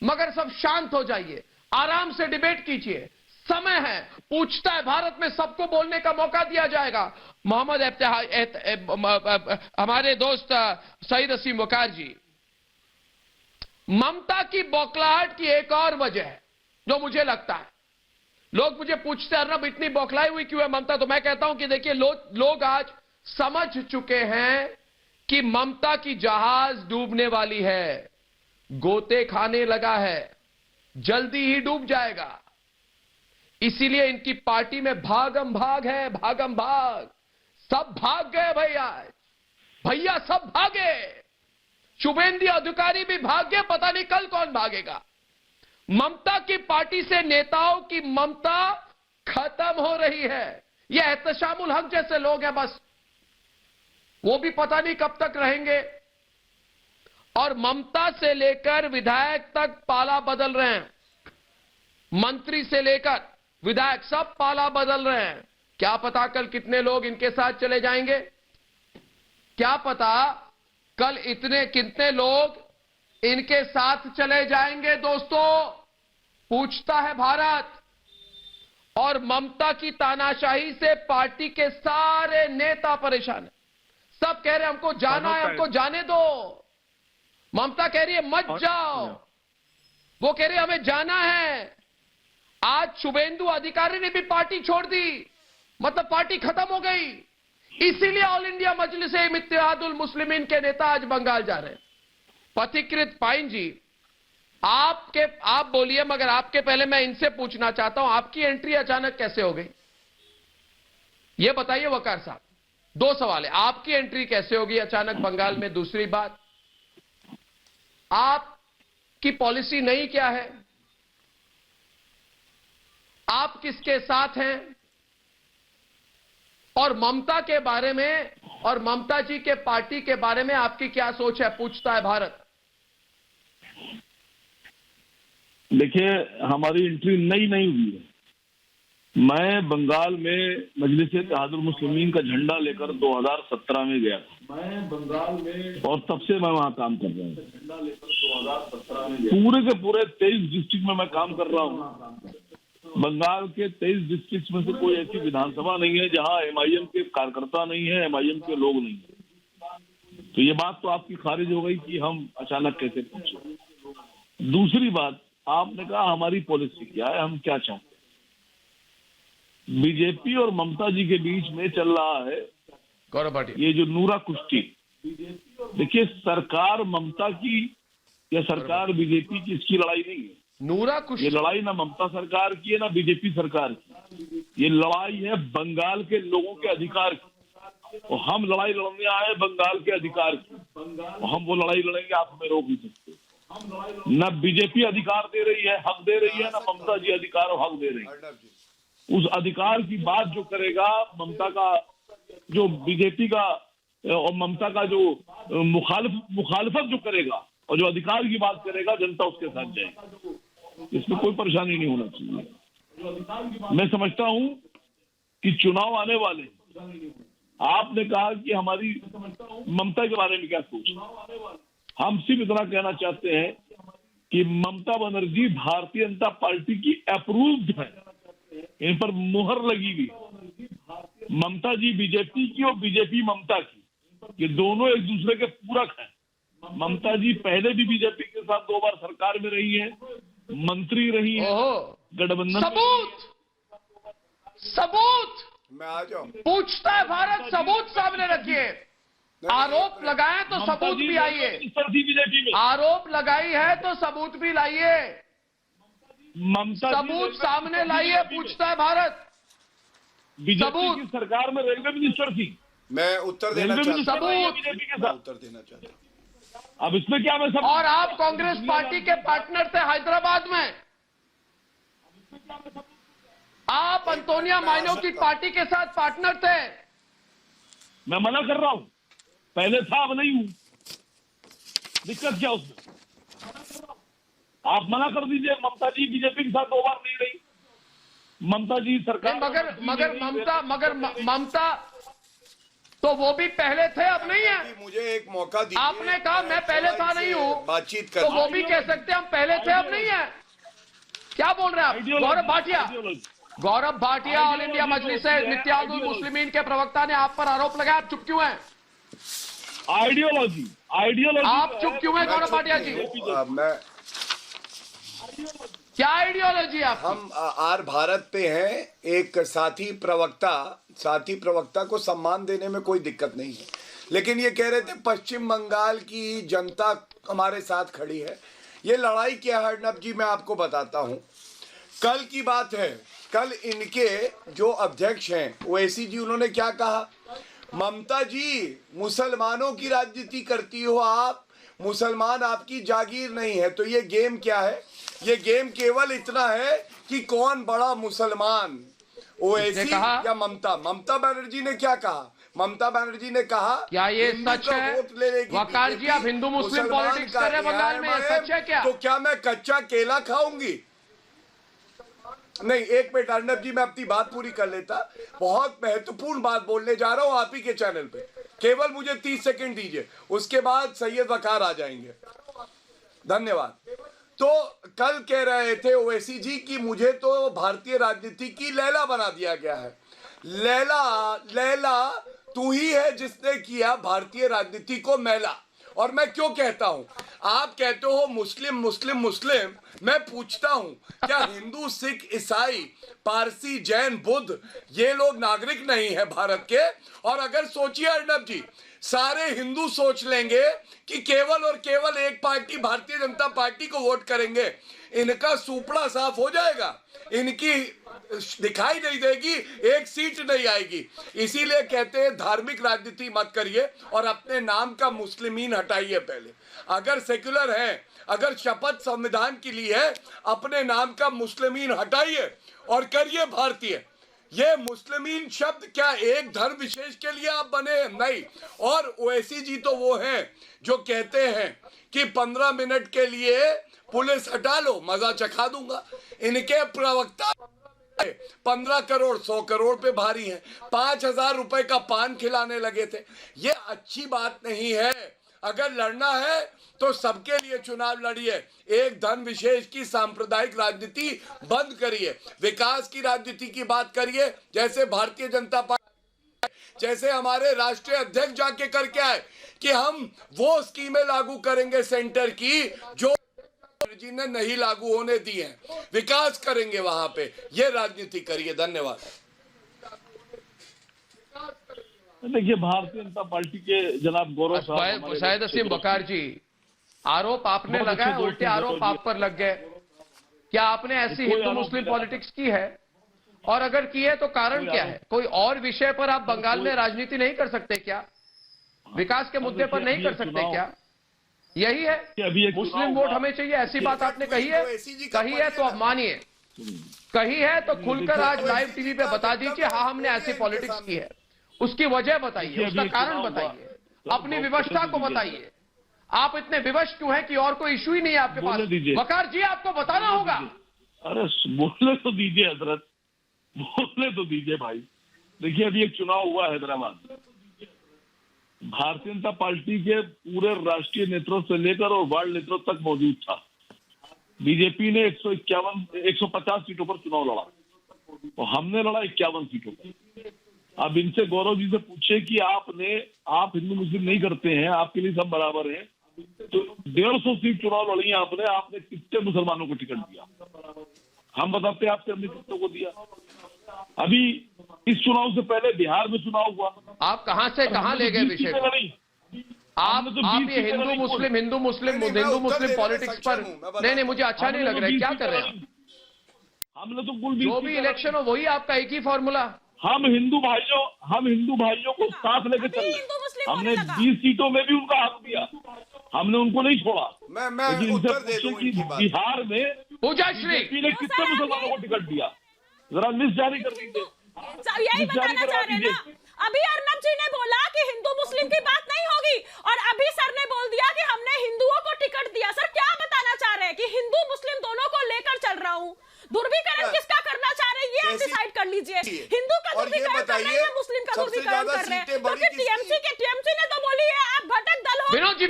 मगर सब शांत हो जाइए, आराम से डिबेट कीजिए, समय है। पूछता है भारत में सबको बोलने का मौका दिया जाएगा। मोहम्मद हमारे दोस्त सईद असीम वकार जी, ममता की बौखलाहट की एक और वजह है जो मुझे लगता है, लोग मुझे पूछते हैं अर्नब इतनी बौखलाई हुई क्यों है ममता, तो मैं कहता हूं कि देखिए लोग आज समझ चुके हैं कि ममता की जहाज डूबने वाली है, गोते खाने लगा है, जल्दी ही डूब जाएगा। इसीलिए इनकी पार्टी में भागम भाग है, भागम भाग, सब भाग गए भैया सब भागे, शुभेंदु अधिकारी भी भाग गए, पता नहीं कल कौन भागेगा। ममता की पार्टी से नेताओं की ममता खत्म हो रही है। ये एहतशामुल हक जैसे लोग हैं, बस वो भी पता नहीं कब तक रहेंगे। और ममता से लेकर विधायक तक पाला बदल रहे हैं, मंत्री से लेकर विधायक सब पाला बदल रहे हैं। क्या पता कल कितने लोग इनके साथ चले जाएंगे, क्या पता कल कितने लोग इनके साथ चले जाएंगे। दोस्तों, पूछता है भारत, और ममता की तानाशाही से पार्टी के सारे नेता परेशान है। सब कह रहे हैं हमको जाना है, हमको जाने दो। ममता कह रही है मत जाओ, वो कह रही है हमें जाना है। आज शुभेंदु अधिकारी ने भी पार्टी छोड़ दी, मतलब पार्टी खत्म हो गई। इसीलिए ऑल इंडिया मजलिस-ए-इत्तेहादुल मुस्लिमीन के नेता आज बंगाल जा रहे हैं। पथिकृत पाइन जी, आप बोलिए, मगर आपके पहले मैं इनसे पूछना चाहता हूं, आपकी एंट्री अचानक कैसे हो गई, ये बताइए वकार साहब। दो सवाल है, आपकी एंट्री कैसे होगी अचानक बंगाल में? दूसरी बात, आपकी पॉलिसी नई क्या है, आप किसके साथ हैं, और ममता के बारे में और ममता जी के पार्टी के बारे में आपकी क्या सोच है, पूछता है भारत। देखिए, हमारी एंट्री नई नहीं हुई है। मैं बंगाल में मजलिस-ए-इत्तेहादुल मुस्लिमीन का झंडा लेकर 2017 में गया था। मैं बंगाल में, और तब से मैं वहां काम कर रहा हूँ। झंडा लेकर 2017 में पूरे के पूरे 23 डिस्ट्रिक्ट में मैं काम कर रहा हूँ। बंगाल के 23 डिस्ट्रिक्ट में से कोई ऐसी विधानसभा नहीं है जहां एमआईएम के कार्यकर्ता नहीं है, एमआईएम के लोग नहीं है। तो ये बात तो आपकी खारिज हो गई कि हम अचानक कैसे पहुंचे। दूसरी बात, आपने कहा हमारी पॉलिसी क्या है, हम क्या चाहते हैं। बीजेपी और ममता जी के बीच में चल रहा है ये जो नूरा कुश्ती। देखिए, सरकार ममता की या सरकार बीजेपी की, इसकी लड़ाई नहीं है। नूरा कुश्ती, ये लड़ाई ना ममता सरकार की है ना बीजेपी सरकार की, ये लड़ाई है बंगाल के लोगों के अधिकार की। और हम लड़ाई लड़ने आए बंगाल के अधिकार की, और हम वो लड़ाई लड़ेंगे, आप हमें रोक नहीं सकते। न बीजेपी अधिकार दे रही है, हक दे रही है, ना ममता जी अधिकार और हक दे रही है। उस अधिकार की बात जो करेगा, ममता का जो बीजेपी का और ममता का जो मुखालफत जो करेगा और जो अधिकार की बात करेगा, जनता उसके साथ जाएगी। इसमें कोई परेशानी नहीं होना चाहिए। मैं समझता हूं कि चुनाव आने वाले, आपने कहा कि हमारी ममता के बारे में क्या सोच, हम सिर्फ इतना कहना चाहते हैं कि ममता बनर्जी भारतीय जनता पार्टी की अप्रूव्ड है, इन पर मुहर लगी हुई। ममता जी बीजेपी की और बीजेपी ममता की, ये दोनों एक दूसरे के पूरक हैं। ममता जी पहले भी बीजेपी के साथ 2 बार सरकार में रही है, मंत्री रही है, गठबंधन। सबूत मैं आ जाऊं, पूछता है भारत, सबूत सामने रखिए। आरोप लगाए तो सबूत भी आइए, आरोप लगाई है तो सबूत भी लाइए, सबूत सामने लाइए। पूछता है भारत, बीजेपी की सरकार में रेलवे मिनिस्टर थी, मैं उत्तर देना चाहता हूं, उत्तर देना चाहता हूं। अब इसमें क्या मैं सब, और आप कांग्रेस पार्टी के पार्टनर थे हैदराबाद में, आप अंतोनिया माइनो की पार्टी के साथ पार्टनर थे। मैं मना कर रहा हूं, पहले था, अब नहीं हूं। दिक्कत क्या उसमें? आप मना कर दीजिए। ममता जी बीजेपी के साथ 2 बार नहीं रही, ममता जी सरकार, मगर तो वो भी पहले थे, अब नहीं है। मुझे एक मौका दीजिए। आपने कहा मैं पहले था नहीं हूँ, बातचीत कर, तो वो भी कह सकते हैं हम पहले थे अब नहीं है। क्या बोल रहे हैं आप? गौरव भाटिया ऑल इंडिया मजलिस इत्तेहादुल मुस्लिमीन के प्रवक्ता ने आप पर आरोप लगाया, आप चुप क्यों हैं? आइडियोलॉजी आप चुप क्यों हैं गौरव भाटिया जी? मैं क्या आइडियोलॉजी आप? हम आर भारत पे हैं, एक साथी प्रवक्ता को सम्मान देने में कोई दिक्कत नहीं है, लेकिन ये कह रहे थे पश्चिम बंगाल की जनता हमारे साथ खड़ी है। ये लड़ाई क्या है अर्नब जी, मैं आपको बताता हूँ। कल की बात है, कल इनके जो अध्यक्ष हैं ओवैसी जी, उन्होंने क्या कहा, ममता जी मुसलमानों की राजनीति करती हो आप, मुसलमान आपकी जागीर नहीं है। तो ये गेम क्या है? ये गेम केवल इतना है कि कौन बड़ा मुसलमान, ओवैसी या ममता। ममता बनर्जी ने क्या कहा? ममता बनर्जी ने कहा क्या ये सच है? वकार जी आप हिंदू मुस्लिम पॉलिटिक्स कर रहे हैं बंगाल में, सच है क्या? तो क्या मैं कच्चा केला खाऊंगी? नहीं, एक मिनट अर्नब जी, मैं अपनी बात पूरी कर लेता। बहुत महत्वपूर्ण बात बोलने जा रहा हूं आप ही के चैनल पे, केवल मुझे 30 सेकंड दीजिए, उसके बाद सैयद वकार आ जाएंगे। धन्यवाद। तो कल कह रहे थे ओवैसी जी कि मुझे तो भारतीय राजनीति की लैला बना दिया गया है। लैला तू ही है जिसने किया भारतीय राजनीति को मैला। और मैं क्यों कहता हूं, आप कहते हो मुस्लिम मुस्लिम मुस्लिम, मैं पूछता हूं क्या हिंदू सिख ईसाई पारसी जैन बुद्ध ये लोग नागरिक नहीं है भारत के? और अगर सोचिए अर्नब जी, सारे हिंदू सोच लेंगे कि केवल और केवल एक पार्टी भारतीय जनता पार्टी को वोट करेंगे, इनका सुपड़ा साफ हो जाएगा, इनकी दिखाई नहीं देगी, एक सीट नहीं आएगी। इसीलिए कहते हैं धार्मिक राजनीति मत करिए और अपने नाम का मुस्लिमीन हटाइए। पहले अगर सेक्युलर है, अगर शपथ संविधान के लिए है, अपने नाम का मुस्लिमीन हटाइए और करिए भारतीय। ये मुस्लिमीन शब्द क्या एक धर्म विशेष के लिए आप बने? नहीं। और ओवैसी जी तो वो हैं जो कहते हैं कि 15 मिनट के लिए पुलिस हटा लो, मजा चखा दूंगा। इनके प्रवक्ता 15 करोड़ 100 करोड़ पे भारी हैं, 5,000 रुपए का पान खिलाने लगे थे। ये अच्छी बात नहीं है। अगर लड़ना है तो सबके लिए चुनाव लड़िए, एक धन विशेष की सांप्रदायिक राजनीति बंद करिए, विकास की राजनीति की बात करिए, जैसे भारतीय जनता पार्टी, जैसे हमारे राष्ट्रीय अध्यक्ष जाके करके आए कि हम वो स्कीमें लागू करेंगे सेंटर की जो जी ने नहीं लागू होने दी हैं, विकास करेंगे वहां पे। ये राजनीति करिए। धन्यवाद। देखिए, भारतीय जनता पार्टी के जनाब गौरव साहब, शायद असीम वकार जी, आरोप आपने लगाया, उल्टे आरोप आप पर लग गए। क्या आपने ऐसी हिंदू मुस्लिम पॉलिटिक्स की है? और अगर की है तो कारण क्या है? कोई और विषय पर आप बंगाल में राजनीति नहीं कर सकते क्या? विकास के मुद्दे पर नहीं कर सकते क्या? यही है मुस्लिम वोट हमें चाहिए, ऐसी बात आपने कही है तो अब मानिए, कही है तो खुलकर आज लाइव टीवी पे बता दीजिए, हाँ हमने ऐसी पॉलिटिक्स की है। उसकी वजह बताइए, उसका कारण बताइए, अपनी विवशता को बताइए। आप इतने विवश क्यों हैं कि और कोई इशू ही नहीं है आपके पास? वकार जी आपको बताना होगा। अरे बोलने तो दीजिए हजरत, बोलने तो दीजिए भाई। देखिए, अभी एक चुनाव हुआ हैदराबाद, भारतीय जनता पार्टी के पूरे राष्ट्रीय नेतृत्व से लेकर और वार्ड नेतृत्व तक मौजूद था। बीजेपी ने 150 सीटों पर चुनाव लड़ा और हमने लड़ा 51 सीटों पर। अब इनसे गौरव जी से पूछे कि आप हिंदू मुस्लिम नहीं करते हैं, आपके लिए सब बराबर हैं, तो 150 सीट चुनाव लड़ी आपने कितने मुसलमानों को टिकट दिया? हम बताते हैं आपसे हमने कितनों को दिया। अभी इस चुनाव से पहले बिहार में चुनाव हुआ, आप कहां से कहां ले गए विषय को? आप ये हिंदू मुस्लिम पॉलिटिक्स पर नहीं, मुझे अच्छा नहीं लग रहा है। क्या कर रहे हैं? हमने तो कुल जो भी इलेक्शन हो वही आपका एक ही फॉर्मूला। हम हिंदू भाइयों को साथ लेके चल रहे। हमने 20 सीटों में भी उनका हक दिया, हमने उनको नहीं छोड़ा। मैं उत्तर दे दूं इनकी बात। बिहार में बीजेपी ने कितने मुसलमानों को टिकट दिया? जरा लिस्ट जारी कर दीजिए। यही बताना चाह रहे हैं ना। अभी अर्नब जी ने बोला कि हिंदू मुस्लिम की बात नहीं होगी, और अभी सर ने बोल दिया कि हमने हिंदुओं को टिकट दिया। सर क्या बताना चाह रहे हैं कि हिंदू मुस्लिम दोनों को लेकर चल रहा हूँ? ध्रुवीकरण किसका करना चाह रहे हैं ये आप डिसाइड कर लीजिए। हिंदू का ध्रुवीकरण कर रहे हैं, मुस्लिम का ध्रुवीकरण कर रहे हैं, तो फिर टीएमसी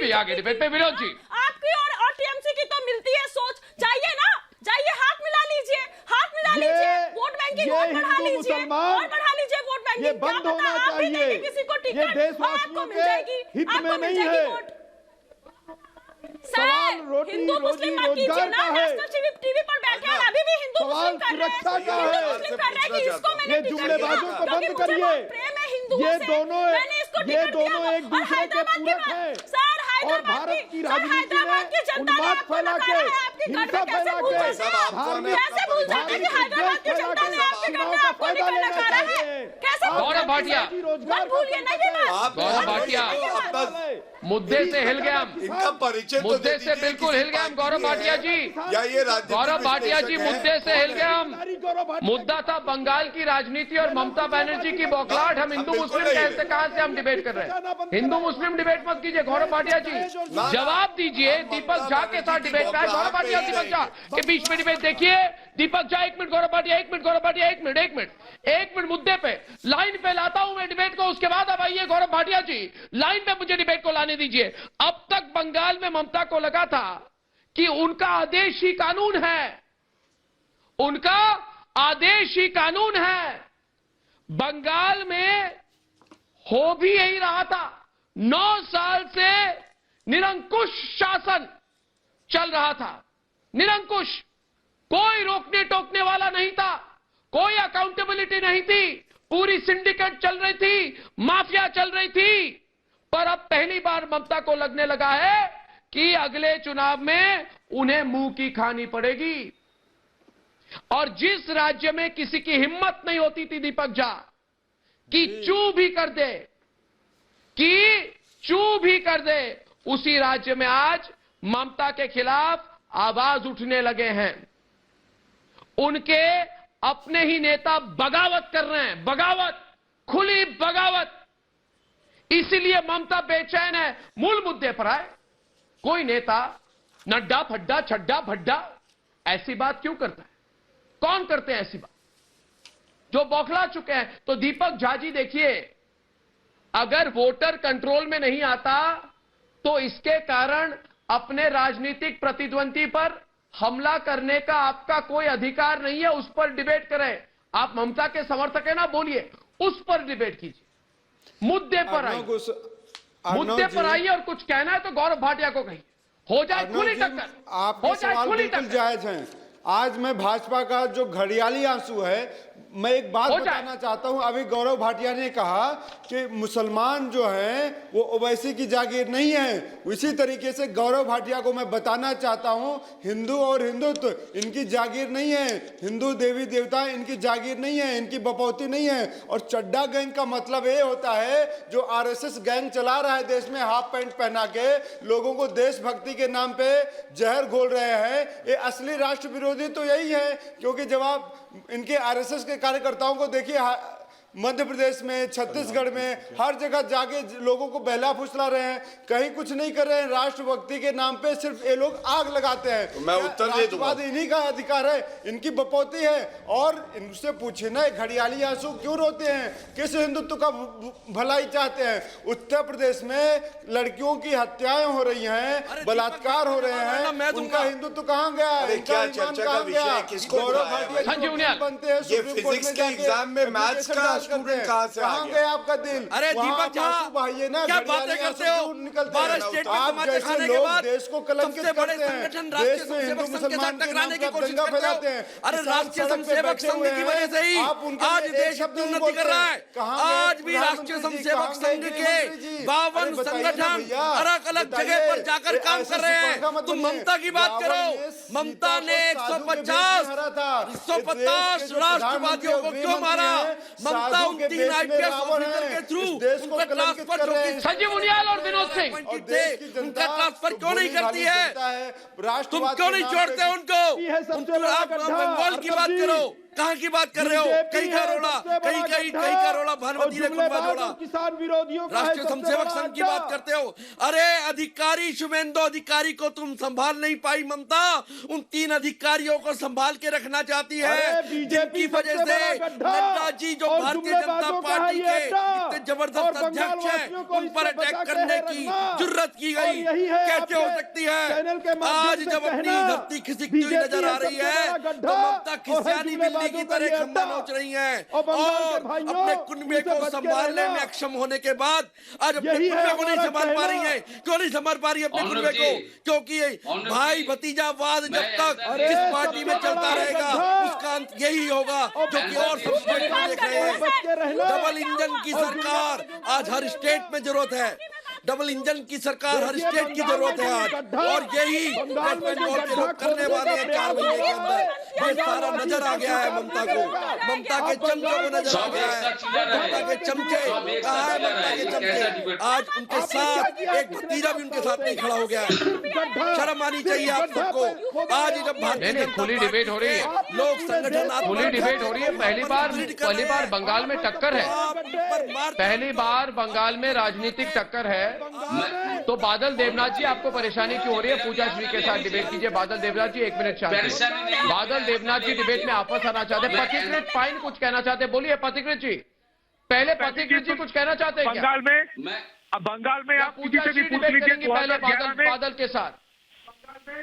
भी आगे डिबेट पे। विनोद जी, आपकी और टीएमसी की तो मिलती है सोच, चाहिए ना, जाइए हाथ मिला लीजिए, हाथ मिला लीजिए, वोट बैंकिंग और बढ़ा लीजिए, और बढ़ा लीजिए वोट बैंकिंग। ये बंद होना चाहिए, किसी को ये टिकट देशवासियों के हित में नहीं है। सवाल रोटी हिंदू मुस्लिम मत कीजिए ना, नेशनल टीवी पर बैठे हैं अभी भी हिंदू मुस्लिम कर रहे हैं, हिंदू मुस्लिम कर रहे हैं कि इसको मैंने टिकट दिया, जुमलेबाजों को बंद करिए। प्रेम है हिंदुओं ये से, दोनों मैंने इसको टिकट दिया। एक दूसरे के पूरक हैं और भारत की राजनीति में उन्माद फैला के, हिंसा फैला के, कैसे भूल सकते कि हैदराबाद की जनता ने आपके घर में आपको टिकट लगा रहा है? कैसे गौरव भाटिया, मत भूलिए ना ये बात। गौरव भाटिया, मुद्दे से हिल गया, इनका परिचय तो मुद्दे से बिल्कुल हिल गया गौरव भाटिया जी। या ये गौरव भाटिया जी, मुद्दे से हिल गया। मुद्दा था बंगाल की राजनीति और ममता बनर्जी की बौखलाहट। हम हिंदू मुस्लिम कैसे, कहां से हम डिबेट कर रहे हैं? हिंदू मुस्लिम डिबेट मत कीजिए गौरव भाटिया जी, जवाब दीजिए। दीपक झा के साथ डिबेट का है, गौरव भाटिया दीपक झा के बीच में डिबेट देखिए। Deepak Jha 1 minute, Gaurav Bhatia 1 minute, Gaurav Bhatia 1 minute, 1 minute मुद्दे पे लाइन पे लाता हूं मैं डिबेट को, उसके बाद अब आइए गौरव भाटिया जी लाइन पे मुझे डिबेट को लाने दीजिए। अब तक बंगाल में ममता को लगा था कि उनका आदेश ही कानून है, उनका आदेश ही कानून है। बंगाल में हो भी यही रहा था। 9 साल से निरंकुश शासन चल रहा था, निरंकुश, कोई रोकने टोकने वाला नहीं था, कोई अकाउंटेबिलिटी नहीं थी, पूरी सिंडिकेट चल रही थी, माफिया चल रही थी। पर अब पहली बार ममता को लगने लगा है कि अगले चुनाव में उन्हें मुंह की खानी पड़ेगी। और जिस राज्य में किसी की हिम्मत नहीं होती थी दीपक झा कि चू भी कर दे, कि चू भी कर दे, उसी राज्य में आज ममता के खिलाफ आवाज उठने लगे हैं। उनके अपने ही नेता बगावत कर रहे हैं, बगावत, खुली बगावत। इसीलिए ममता बेचैन है। मूल मुद्दे पर आए, कोई नेता नड्डा फड्डा छड्डा भड्डा ऐसी बात क्यों करता है? कौन करते हैं ऐसी बात? जो बौखला चुके हैं। तो दीपक झा जी देखिए, अगर वोटर कंट्रोल में नहीं आता तो इसके कारण अपने राजनीतिक प्रतिद्वंदी पर हमला करने का आपका कोई अधिकार नहीं है। उस पर डिबेट करें। आप ममता के समर्थक है ना, बोलिए, उस पर डिबेट कीजिए, मुद्दे पर आइए, मुद्दे पर आइए। और कुछ कहना है तो गौरव भाटिया को कहिए, हो जाए खुली टक्कर, हो जाए खुली टक्कर। जायज है। आज मैं भाजपा का जो घड़ियाली आंसू है, मैं एक बात बताना चाहता हूं। अभी गौरव भाटिया ने कहा कि मुसलमान जो हैं वो ओवैसी की जागीर नहीं है। इसी तरीके से गौरव भाटिया को मैं बताना चाहता हूं, हिंदू और हिंदुत्व इनकी जागीर नहीं है, हिंदू देवी देवता इनकी जागीर नहीं है, इनकी बपौती नहीं है। और चड्डा गैंग का मतलब ये होता है जो आरएसएस गैंग चला रहा है देश में, हाफ पैंट पहना के लोगों को देशभक्ति के नाम पे जहर घोल रहे हैं। ये असली राष्ट्र विरोधी तो यही है। क्योंकि जब आप इनके आरएसएस के कार्यकर्ताओं को देखिए, मध्य प्रदेश में, छत्तीसगढ़ में, हर जगह जाके लोगों को बहला फुसला रहे हैं, कहीं कुछ नहीं कर रहे हैं। राष्ट्रभक्ति के नाम पे सिर्फ ये लोग आग लगाते हैं। तो मैं उत्तर दे दूंगा, इन्हीं का अधिकार है, इनकी बपौती है। और इनसे पूछे ना, घड़ियाली आंसू क्यों रोते हैं, किस हिंदुत्व का भलाई चाहते हैं? उत्तर प्रदेश में लड़कियों की हत्याएं हो रही हैं, बलात्कार हो रहे हैं, उनका हिंदुत्व कहाँ गया? क्या चर्चा का विषय है? किसको बनते हैं? ये फिजिक्स के एग्जाम में मैथ्स का स्टूडेंट कहां से आ गया? आपका दिल? अरे दीपक झा, क्या बातें करते हो? 12 स्टेट में तमाचे खाने के बाद देश को कलंकित बड़े संगठन राष्ट्रीय स्वयंसेवक संघ के साथ टकराने की कोशिश करते हो। अरे राष्ट्रीय स्वयंसेवक संघ की वजह से ही आज देश अपनी उन्नति कर रहा है। आज भी राष्ट्रीय स्वयंसेवक संघ के 52 संगठन अलग अलग जगह पर जाकर काम कर रहे हैं। तुम ममता की बात करो, ममता ने 150 राष्ट्रवादियों को क्यों मारा? ममता 3 आईपीएस ऑफिसर के थ्रू उनका ट्रांसफर, जो कि संजीव उनियाल और विनोद सिंह थे, उनका ट्रांसफर क्यों नहीं करती है? तुम क्यों नहीं छोड़ते उनको? आप बंगाल की बात करो, कहाँ की बात कर रहे हो? कहीं का रोड़ा भानुमति ने कुंभा जोड़ा, किसान विरोधियों का राष्ट्रीय स्वयंसेवक संघ की बात करते हो। अरे अधिकारी शुभेंदु अधिकारी को तुम संभाल नहीं पाई ममता, उन 3 अधिकारियों को संभाल के रखना चाहती है, जिनकी वजह से नड्डा जी जो भारतीय जनता पार्टी के इतने जबरदस्त अध्यक्ष हैं, उन पर अटैक करने की जुर्रत की गई। कैसे हो सकती है? आज जब अपनी धरती खिसकती हुई नजर आ रही है तो ममता खिसियानी बिल्ली की तरह खंबा नोच रही है और अपने कुनबे को संभालने में अक्षम होने के बाद आज अपने कुनबे को नहीं संभाल पा रही है। क्यों नहीं संभाल पा रही है अपने कुनबे को? क्योंकि भाई भतीजावाद जब तक इस पार्टी में चलता रहेगा उसका अंत यही होगा, जो कि और सब स्टेट में देख रहे हैं। डबल इंजन की सरकार आज हर स्टेट में जरूरत है, डबल इंजन की सरकार हर स्टेट की जरूरत है आज, और यही वेस्ट बंगाल के लोग करने वाले हैं 4 महीने के अंदर। ये सारा नजर आ गया है ममता को, ममता के चमचों को नजर आ गया है। ममता के चमचे कहाँ है? ममता के चमचे आज उनके साथ एक भतीजा भी उनके साथ नहीं खड़ा हो गया है। शर्म आनी चाहिए आप सबको। आज जब भारतीय खुली डिबेट हो रही है, लोग संगठन खुली डिबेट हो रही है। पहली बार बंगाल में टक्कर है, पहली बार बंगाल में राजनीतिक टक्कर है। तो बादल देवनाथ जी आपको परेशानी क्यों हो रही है? पूजा श्री के साथ डिबेट कीजिए। बादल देवनाथ जी 1 मिनट शांति। बादल देवनाथ जी डिबेट में वापस आना चाहते हैं। पथिकृत फाइन कुछ कहना चाहते हैं, बोलिए पथिकृत जी। पहले पथिकृत जी कुछ कहना चाहते हैं क्या? बंगाल में आप किसी से भी पूछ डिबेट लीजिए करेंगे पहले बादल के साथ।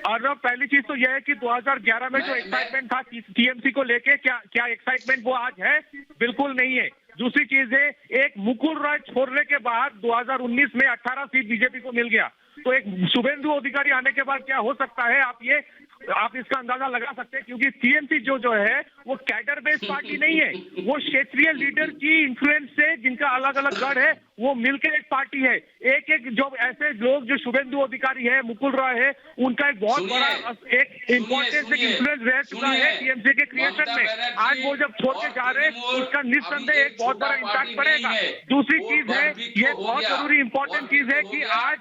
और पहली चीज तो यह है कि 2011 में जो एक्साइटमेंट था टीएमसी को लेके, क्या एक्साइटमेंट वो आज है? बिल्कुल नहीं है। दूसरी चीज है, एक मुकुल रॉय छोड़ने के बाद 2019 में 18 सीट बीजेपी को मिल गया, तो एक शुभेंदु अधिकारी आने के बाद क्या हो सकता है आप इसका अंदाजा लगा सकते हैं। क्योंकि टीएमसी जो है वो कैडर बेस्ड पार्टी नहीं है, वो क्षेत्रीय लीडर की इन्फ्लुएंस से जिनका अलग अलग गढ़ है वो मिलकर एक पार्टी है। एक जो ऐसे लोग जो शुभेंदु अधिकारी है, मुकुल रॉय है, उनका एक बहुत बड़ा एक इम्पोर्टेंस इन्फ्लुएंस रह चुका है टीएमसी के क्रिएशन में। आज वो जब छोड़ के जा रहे हैं उसका निस्संदेह एक बहुत बड़ा इम्पैक्ट पड़ेगा। दूसरी चीज है, ये बहुत जरूरी इंपॉर्टेंट चीज है कि आज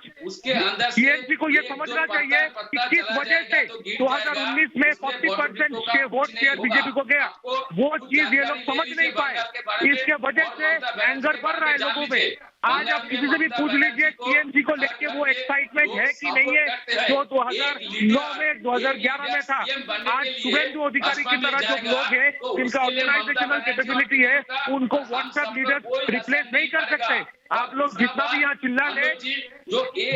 टीएमसी को ये समझना चाहिए कि किस वजह से 2019 में 40% के वोट शेयर बीजेपी को गया, वो चीज ये लोग समझ नहीं पाए। इसके वजह से एंगर बढ़ रहा है लोगों में। आज आप किसी से भी पूछ लीजिए टीएमसी को लेके वो एक्साइटमेंट है कि नहीं है, जो 2009 में 2011 में था। आज शुभेंदु अधिकारी की तरह जो लोग हैं जिनका ऑर्गेनाइजेशनल कैपेबिलिटी है, उनको वन टर्म लीडर रिप्लेस नहीं कर सकते। आप लोग जितना भी यहाँ चिल्ला ले,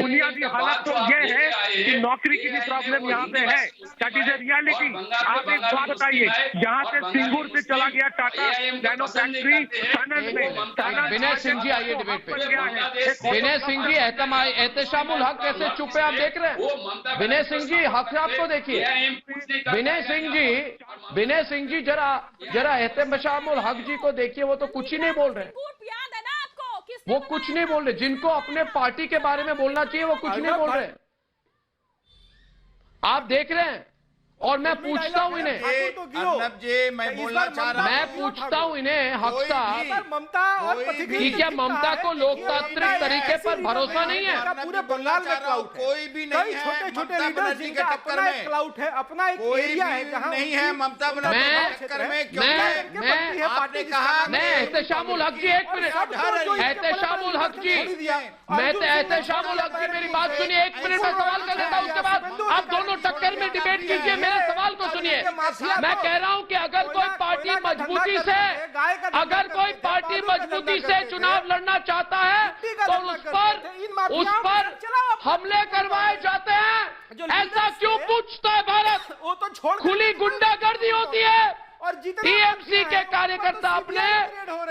बुनियादी हालत तो ये है कि नौकरी की भी प्रॉब्लम यहाँ पे है। That is a reality. आप एक बात बताइए, जहाँ से सिंगूर से चला गया टाटा नैनो फैक्ट्री सानंद में, विनय सिंह जी आइए डिबेट पे। विनय सिंह जी एहतशामुल हक कैसे चुप है आप देख रहे हैं? विनय सिंह जी हक आपको देखिए। विनय सिंह जी जरा एहतशामुल हक जी को देखिए, वो तो कुछ ही नहीं बोल रहे, वो कुछ नहीं बोल रहे। जिनको अपने पार्टी के बारे में बोलना चाहिए वो कुछ नहीं बोल रहे, आप देख रहे हैं। और मैं पूछता हूं इन्हें, अर्नब जी मैं बोलना चाह रहा हूं, मैं पूछता हूं इन्हें हक साहब ममता और कि क्या ममता को लोकतांत्रिक तरीके पर भरोसा नहीं है? पूरे बंगाल में क्लाउट है, कोई भी नहीं है छोटे-छोटे लीडर्स जिनका अपना एक क्लाउट है, अपना एक एरिया है जहां नहीं है ममता बनर्जी चक्कर में। क्यों आपने कहा मैं एहतशामुल हक जी, 1 मिनट एहतशामुल हक जी, मैं तो एहतशामुल हक जी मेरी बात सुनिए 1 मिनट में सवाल कर लेता हूं, उसके बाद आप दोनों टक्कर में डिबेट कीजिए। मेरे सवाल को सुनिए, मैं कह रहा हूं कि अगर कोई पार्टी मजबूती से चुनाव लड़ना चाहता है तो उस पर हमले करवाए जाते हैं। ऐसा क्यों पूछता है भारत? वो तो छोड़ खुली गुंडागर्दी होती है और टीएमसी के कार्यकर्ता अपने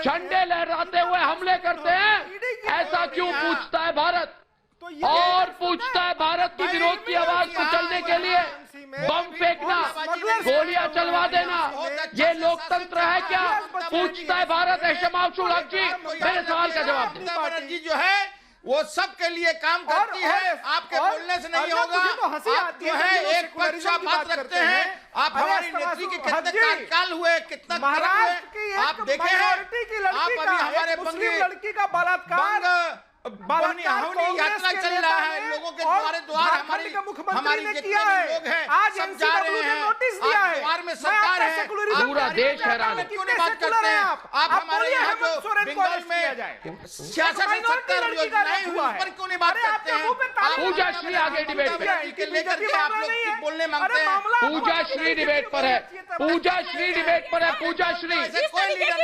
झंडे लहराते हुए हमले करते हैं। ऐसा क्यों पूछता है भारत? और पूछता है भारत की विरोध की आवाज कुचलने के लिए बम फेंकना, गोलियां चलवा देना, ये लोकतंत्र है क्या? पूछता है भारत। एहतशामुल हक जी मेरे सवाल का जवाब दें। बनर्जी जो है वो सबके लिए काम करती है, आपके बोलने से नहीं होगा। आप जो है एक पक्ष आप बात रखते हैं, आप हमारी नेत्री के कितने कार्यकाल हुए, कितना महाराष्ट्र की आप देखे हैं, आप अभी हमारे मुस्लिम लड़की का बलात्कार यात्रा चल रहा है, लोगों के द्वार हमारी ने किया है। लोग हैं, आज सब जा रहे हैं। नोटिस दिया है। बिहार में सरकार है, पूरा देश हैरान है। क्यों नहीं बात करते हैं? आप हमारे यहाँ जो बंगाल में सियासत में सत्ता नहीं हुई उस पर क्यों नहीं बात करते हैं? पूजा श्री आगे डिबेट पे लेकर के आप लोग बोलने मांगते हैं। पूजा श्री डिबेट पर है, पूजा श्री डिबेट पर है, पूजा श्री,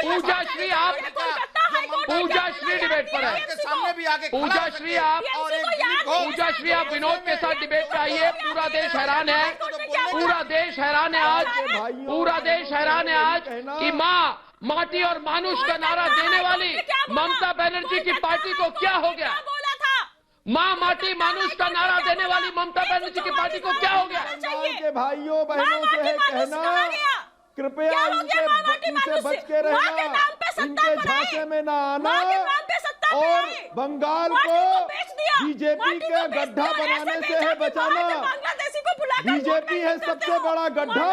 पूजा श्री आप, पूजा श्री डिबेट पर है, सामने भी आगे पूजा श्री आप, पूजा श्री आप विनोद के साथ डिबेट पे आइए। पूरा देश हैरान है, पूरा देश हैरान है आज, पूरा देश हैरान है आज कि माँ, माटी और मानुष का नारा देने वाली ममता बनर्जी की पार्टी को क्या हो गया? माँ, माटी, मानुष का नारा देने वाली ममता बनर्जी की पार्टी को क्या हो गया? के भाइयों बहनों से है कहना, कृपया इनसे बच के रहना, इनके झांसे में ना आना और बंगाल को बीजेपी के गड्ढा बनाने से है बचाना। बीजेपी है सबसे बड़ा गड्ढा,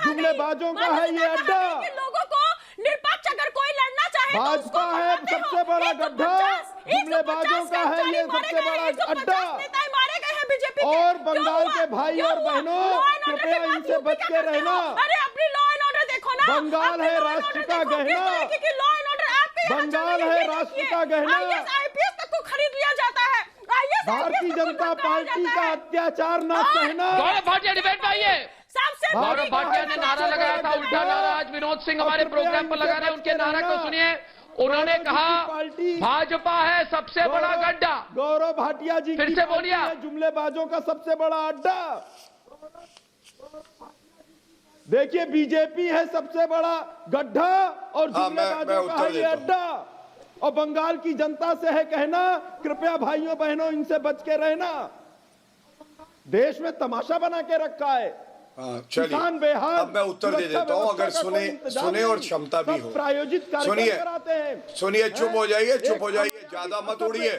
जुमलेबाजों का है ये अड्डा। निष्पक्ष अगर कोई लड़ना चाहे भाजपा है सबसे बड़ा गड्ढा, जुमलेबाजों का है ये सबसे बड़ा अड्डा। और बंगाल के भाई और बहनों, कृपया इनसे बच के रहना। अरे अपनी लॉ एंड ऑर्डर देखो ना, बंगाल है राष्ट्र का गहना, बंगाल है राष्ट्र का गहना। आईपीएस तक को खरीद लिया जाता है। भारतीय जनता पार्टी का अत्याचार न सहना। गौरव भाटिया डिबेट में आइए। गौरव भाटिया ने नारा लगाया था, उल्टा नारा आज विनोद सिंह हमारे प्रोग्राम पर लगा रहे हैं। उनके नारा को सुनिए। उन्होंने कहा भाजपा है सबसे बड़ा गड्ढा। गौरव भाटिया जी फिर से बोलिए, जुमलेबाजों का सबसे बड़ा अड्डा। देखिए बीजेपी है सबसे बड़ा गड्ढा और जुमलेबाजों का है ये अड्डा। और बंगाल की जनता से है कहना, कृपया भाइयों बहनों इनसे बच के रहना। देश में तमाशा बना के रखा है। चलिए अब मैं उत्तर दे देता हूँ, अगर सुने और क्षमता भी हो। प्रायोजित सुनिए, चुप हो जाइए, चुप हो जाइए, ज्यादा मत उड़िए,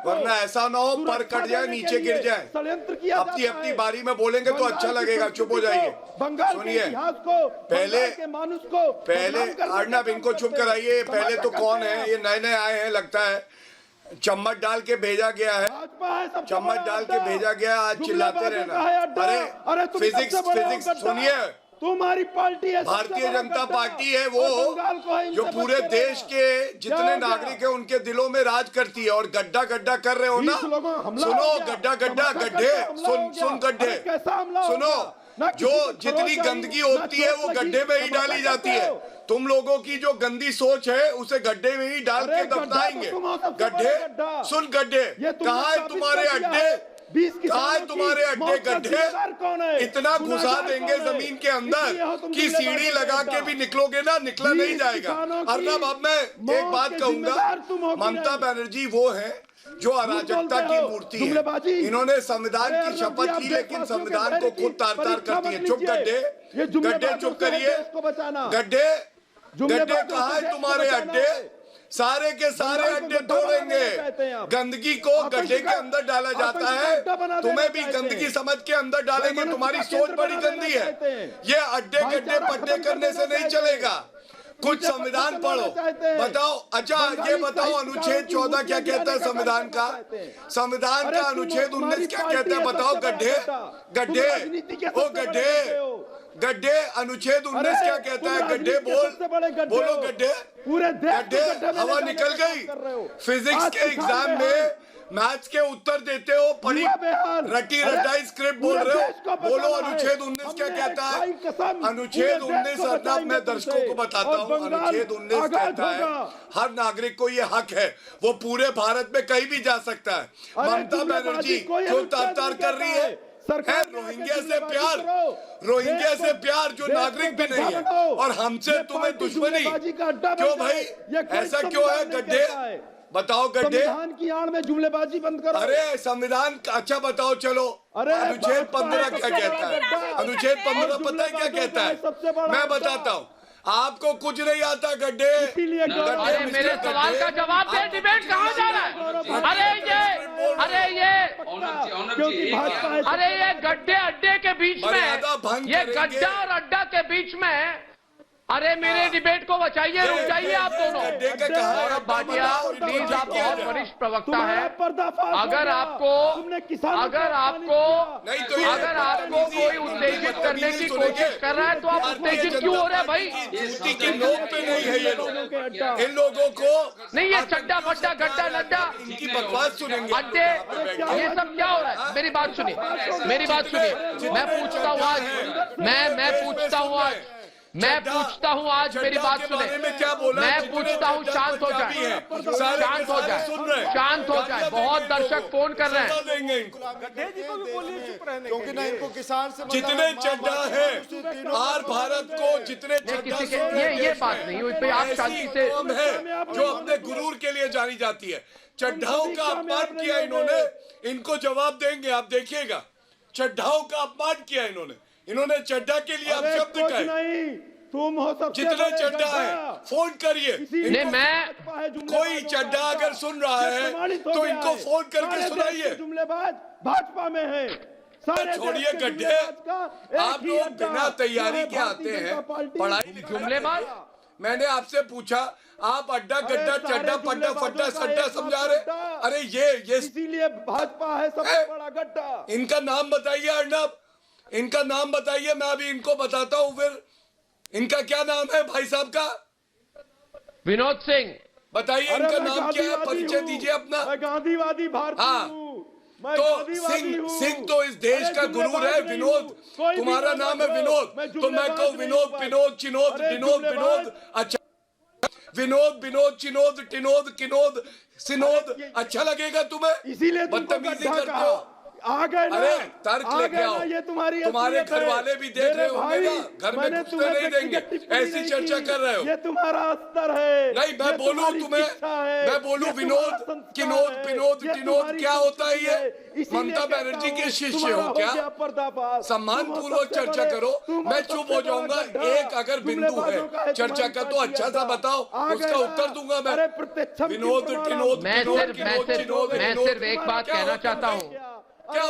वरना ऐसा ना हो पर कट जाए, नीचे गिर जाए। अपनी अपनी बारी में बोलेंगे तो अच्छा लगेगा। चुप हो जाइए, सुनिए। पहले अर्नब इनको चुप कराइए। पहले तो कौन है ये? नए नए आए हैं लगता है। चम्मच डाल के भेजा गया है, चम्मच डाल के भेजा गया। आज चिल्लाते रहना। अरे फिजिक्स सुनिए, तुम्हारी पार्टी है भारतीय जनता पार्टी है वो जो पूरे देश के जितने नागरिक है उनके दिलों में राज करती है। और गड्ढा गड्ढा कर रहे हो ना, सुनो, गड्ढा गड्ढा गड्ढे, सुन गड्ढे, सुनो, जो जितनी गंदगी होती है वो गड्ढे में ही डाली जाती है। तुम लोगों की जो गंदी सोच है उसे गड्ढे में ही डाल के दफनाएंगे। गड्ढे, सुन गड्ढे, कहाँ है तुम्हारे अड्डे? कहाँ है तुम्हारे अड्डे? गड्ढे इतना घुसा देंगे जमीन के अंदर कि सीढ़ी लगा के भी निकलोगे ना, निकला नहीं जाएगा। अर्नब, अब मैं एक बात कहूंगा, ममता बनर्जी वो है जो अराजकता की मूर्ति है। इन्होंने संविधान की शपथ की लेकिन संविधान को खुद तार तार करती है। चुप गड्ढे, गड्ढे चुप करिए। गड्ढे, गड्ढे कहाँ है तुम्हारे अड्डे? सारे के सारे अड्डे तोड़ेंगे। गंदगी को गड्ढे के अंदर डाला जाता है, तुम्हें भी गंदगी समझ के अंदर डालेंगे। तुम्हारी सोच बड़ी गंदी है। ये अड्डे गड्ढे पट्टे करने से नहीं चलेगा। कुछ संविधान पढ़ो, बताओ। अच्छा ये बताओ, अनुच्छेद 14 क्या कहता है संविधान का? संविधान का अनुच्छेद 19 क्या कहता है? बताओ गड्ढे, गड्ढे, ओ गड्ढे, गड्ढे, अनुच्छेद 19 क्या कहता है? गड्ढे बोलो गड्ढे, गड्ढे। हवा निकल गई। फिजिक्स के एग्जाम में मैथ्स के उत्तर देते हो, पढ़ी रटी रटाई स्क्रिप्ट बोल रहे हो। बोलो अनुच्छेद 19 क्या कहता है? अनुच्छेद 19 अर्नब मैं दर्शकों को बताता हूँ। अनुच्छेद 19 कहता है हर नागरिक को ये हक है, वो पूरे भारत में कहीं भी जा सकता है। ममता बनर्जी जो तार कर रही है रोहिंग्या से प्यार, रोहिंग्या से प्यार जो नागरिक भी नहीं है, और हमसे तुम्हें दुश्मनी क्यों भाई? ऐसा क्यों है? गड्ढे बताओ, गड्ढे। संविधान की आड़ में जुमलेबाजी बंद करो। अरे संविधान अच्छा बताओ, चलो अनुच्छेद 15 क्या कहता है? अनुच्छेद 15 पता है क्या कहता है? मैं बताता हूँ, आपको कुछ नहीं आता गड्ढे। अरे मेरे सवाल का जवाब दे, डिबेट कहाँ जा रहा है? अरे ये गड्ढे अड्डे के बीच में, ये गड्ढा और अड्डा के बीच में अरे मेरे डिबेट को बचाइए, रुक जाइए आप दोनों। गौरव भाटिया प्लीज, आप बहुत वरिष्ठ प्रवक्ता है, अगर आपको कोई उत्तेजित करने की कोशिश कर रहा है तो आप उत्तेजित क्यों हो रहे हैं भाई? नहीं है ये लोग, इन लोगों को नहीं, ये चड्डा फड्डा गड्ढा नड्डा इनकी बकवास सुनेंगे, अड्डे, ये सब क्या हो रहा है? मेरी बात सुनिए, मैं पूछता हूँ आज, मैं पूछता हूँ आज, मेरी बात सुने, मैं पूछता हूँ, शांत हो जाए, बहुत दर्शक फोन कर रहे हैं। क्योंकि ना इनको किसान से जितने चड्डा है आर भारत को, जितने किसी के ये बात नहीं हुई, आप शांति से, जो अपने गुरूर के लिए जानी जाती है, चड्ढाओं का अपमान किया इन्होंने, इनको जवाब देंगे आप देखिएगा। चड्ढाओं का अपमान किया इन्होंने चड्ढा के लिए आप शब्द कहे, तुम हो सबसे जितने चड्ढा है फोन करिए। कोई चड्ढा अगर सुन रहा है तो इनको फोन करके सुनाइए। जुमलेबाज भाजपा में है, छोड़िए गड्ढे, आप लोग बिना तैयारी के आते हैं पढ़ाई। जुमलेबाज, मैंने आपसे पूछा, आप अड्डा गड्ढा चड्डा पड्डा फड्डा सड्डा समझा रहे? अरे ये इसीलिए भाजपा है सबसे बड़ा गड्ढा। इनका नाम बताइए अर्नब, इनका नाम बताइए, मैं अभी इनको बताता हूँ। फिर इनका क्या नाम है भाई साहब का? विनोद सिंह। बताइए इनका नाम क्या है, परिचय दीजिए अपना। मैं गांधीवादी भारतीय तो सिंह तो इस देश का गुरूर है। विनोद, तुम्हारा नाम है विनोद, तो मैं कहूँ विनोद विनोद चिनोद विनोद विनोद, अच्छा विनोद विनोद चिनोद टिनोद किनोद सिनोद अच्छा लगेगा तुम्हें? इसीलिए बदतमीजी करते हो। आ गए ना, अरे तर्क लेके आओ, ये तुम्हारे घर वाले भी देख रहे होंगे ना, घर में घुसने नहीं देंगे, ऐसी चर्चा कर रहे हो। ये तुम्हारा स्तर है। नहीं, मैं बोलूं तुम्हें, मैं बोलूं विनोद किनोद पिनोद टिनोद क्या होता है ये? ममता बनर्जी के शिष्य हो क्या? सम्मान पूर्वक चर्चा करो, मैं चुप हो जाऊंगा। एक अगर बिंदु है चर्चा का तो अच्छा सा बताओ, उसका उत्तर दूंगा मैं। विनोद टिनोद मैं सिर्फ एक बात कहना चाहता हूँ,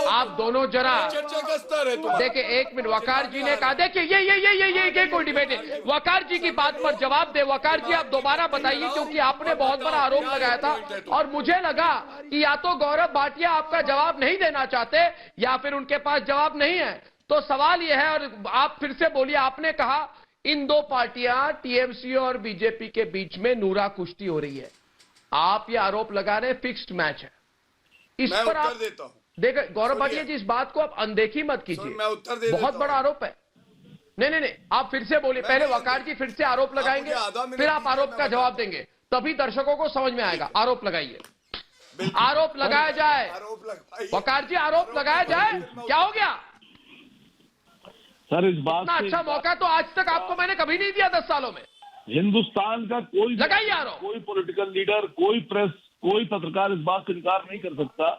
आप दोनों जरा चर्चा का स्तर है तुम्हारा। देखिए, एक मिनट, वकार जी ने कहा, देखिए ये कोई डिबेट है। वकार जी की बात पर जवाब दे। वकार जी आप दोबारा बताइए, क्योंकि आपने बहुत बड़ा आरोप लगाया था और मुझे लगा कि या तो गौरव भाटिया आपका जवाब नहीं देना चाहते या फिर उनके पास जवाब नहीं है। तो सवाल यह है, और आप फिर से बोलिए, आपने कहा इन दो पार्टियां टीएमसी और बीजेपी के बीच में नूरा कुश्ती हो रही है। आप ये आरोप लगा रहे फिक्स्ड मैच है, इस पर आप देता हूं। देखिए गौरव भाटिया जी, इस बात को आप अनदेखी मत कीजिए, मैं उत्तर दे बहुत बड़ा आरोप है। नहीं, आप फिर से बोलिए। पहले वकार जी फिर से आरोप लगाएंगे, फिर आप आरोप का जवाब देंगे, तभी दर्शकों को समझ में आएगा। आरोप लगाइए, आरोप लगाया जाए। वकार जी आरोप लगाया जाए। क्या हो गया सर? इस बात इतना अच्छा मौका तो आज तक आपको मैंने कभी नहीं दिया 10 सालों में। हिंदुस्तान का कोई लगाइए आरोप। कोई पॉलिटिकल लीडर, कोई प्रेस, कोई पत्रकार इस बात से इनकार नहीं कर सकता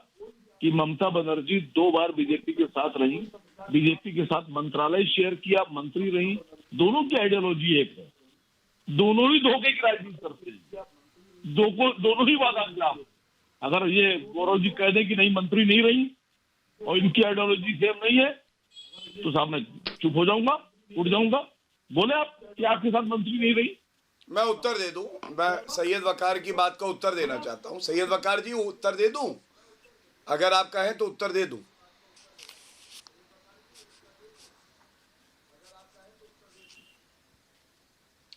कि ममता बनर्जी 2 बार बीजेपी के साथ रही, बीजेपी के साथ मंत्रालय शेयर किया, मंत्री रही। दोनों की आइडियोलॉजी एक है, दोनों ही धोखे की राजनीति करते हैं, दोनों ही वादाखिलाफ। अगर ये गौरव जी कह दें कि नहीं मंत्री नहीं रही और इनकी आइडियोलॉजी सेम नहीं है, तो साहब मैं चुप हो जाऊंगा, उठ जाऊंगा। बोले आप कि आपके साथ मंत्री नहीं रही। मैं उत्तर दे दूं, मैं सैयद वकार की बात का उत्तर देना चाहता हूं। सैयद वकार जी, उत्तर दे दूं? अगर आप कहें तो उत्तर दे दूं।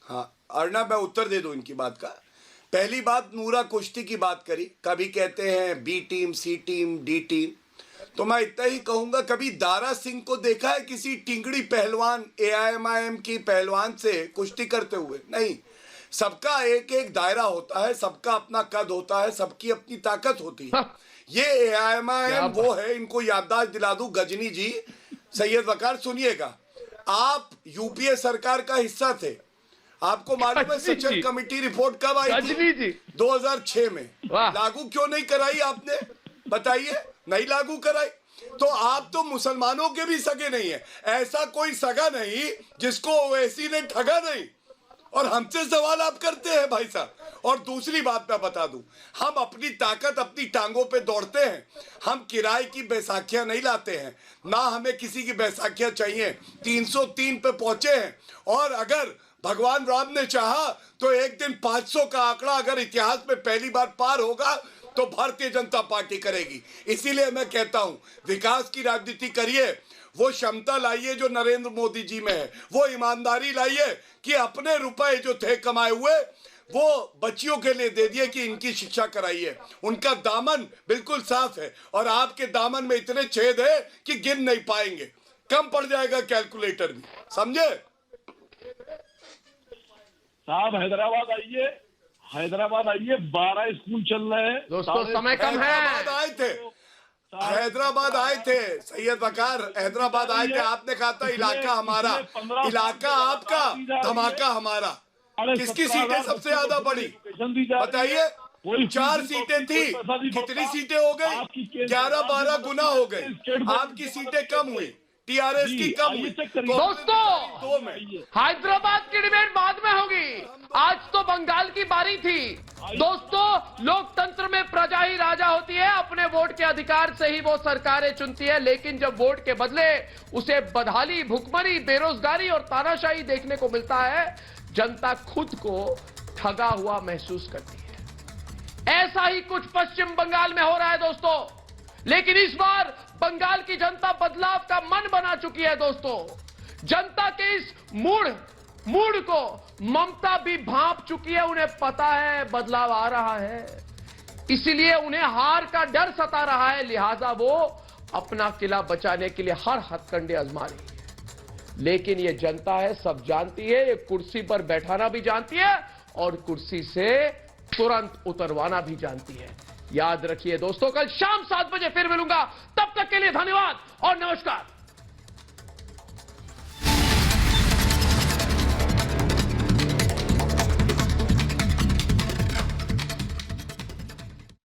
हाँ अर्नब, मैं उत्तर दे दूं इनकी बात का। पहली बात, नूरा कुश्ती की बात करी, कभी कहते हैं बी टीम, सी टीम, डी टीम, तो मैं इतना ही कहूंगा, कभी दारा सिंह को देखा है किसी टिंगड़ी पहलवान AIMIM की पहलवान से कुश्ती करते हुए? नहीं। सबका एक एक दायरा होता है, सबका अपना कद होता है, सबकी अपनी ताकत होती है। ये AIMIM वो है, इनको याददाश्त दिला दूं गजनी जी, सैयद वकार सुनिएगा, आप यूपीए सरकार का हिस्सा थे, आपको मालूम है सचल कमेटी रिपोर्ट कब आई थी? 2006 में। लागू क्यों नहीं कराई आपने? बताइए, नहीं लागू कराई। तो आप तो मुसलमानों के भी सगे नहीं है, ऐसा कोई सगा नहीं जिसको ओवैसी ने ठगा नहीं, और हमसे सवाल आप करते हैं भाई साहब। और दूसरी बात मैं बता दूं, हम अपनी ताकत अपनी टांगों पे दौड़ते हैं, हम किराए की बैसाखियां नहीं लाते हैं, ना हमें किसी की बैसाखियां चाहिए। 303 पे पहुंचे हैं, और अगर भगवान राम ने चाहा तो एक दिन 500 का आंकड़ा अगर इतिहास में पहली बार पार होगा तो भारतीय जनता पार्टी करेगी। इसीलिए मैं कहता हूं विकास की राजनीति करिए, वो क्षमता लाइए जो नरेंद्र मोदी जी में है, वो ईमानदारी लाइए कि अपने रुपए जो थे कमाए हुए वो बच्चियों के लिए दे दिए कि इनकी शिक्षा कराइए। उनका दामन बिल्कुल साफ है और आपके दामन में इतने छेद है कि गिन नहीं पाएंगे, कम पड़ जाएगा कैलकुलेटर भी, समझे साहब? हैदराबाद आइए, 12 स्कूल चल रहे हैं दोस्तों, समय कम है। हैदराबाद आए थे सैयद वकार, हैदराबाद आए थे, आपने कहा था इलाका हमारा, इलाका आपका, धमाका हमारा। किसकी सीटें सबसे ज्यादा बढ़ी बताइए? 4 सीटें थी, कितनी सीटें हो गई? 11-12 गुना हो गई। आपकी सीटें कम हुई, टीआरएस की कम हुई। दोस्तों, हैदराबाद की डिबेट बाद में होगी, आज तो बंगाल की बारी थी। दोस्तों, लोकतंत्र में प्रजा ही राजा होती है, अपने वोट के अधिकार से ही वो सरकारें चुनती है, लेकिन जब वोट के बदले उसे बदहाली, भुखमरी, बेरोजगारी और तानाशाही देखने को मिलता है, जनता खुद को ठगा हुआ महसूस करती है। ऐसा ही कुछ पश्चिम बंगाल में हो रहा है दोस्तों, लेकिन इस बार बंगाल की जनता बदलाव का मन बना चुकी है दोस्तों। जनता के इस मूड को ममता भी भांप चुकी है, उन्हें पता है बदलाव आ रहा है, इसीलिए उन्हें हार का डर सता रहा है, लिहाजा वो अपना किला बचाने के लिए हर हथकंडे आजमा रही है। लेकिन ये जनता है, सब जानती है, ये कुर्सी पर बैठाना भी जानती है और कुर्सी से तुरंत उतरवाना भी जानती है। याद रखिए दोस्तों, कल शाम 7 बजे फिर मिलूंगा, तब तक के लिए धन्यवाद और नमस्कार।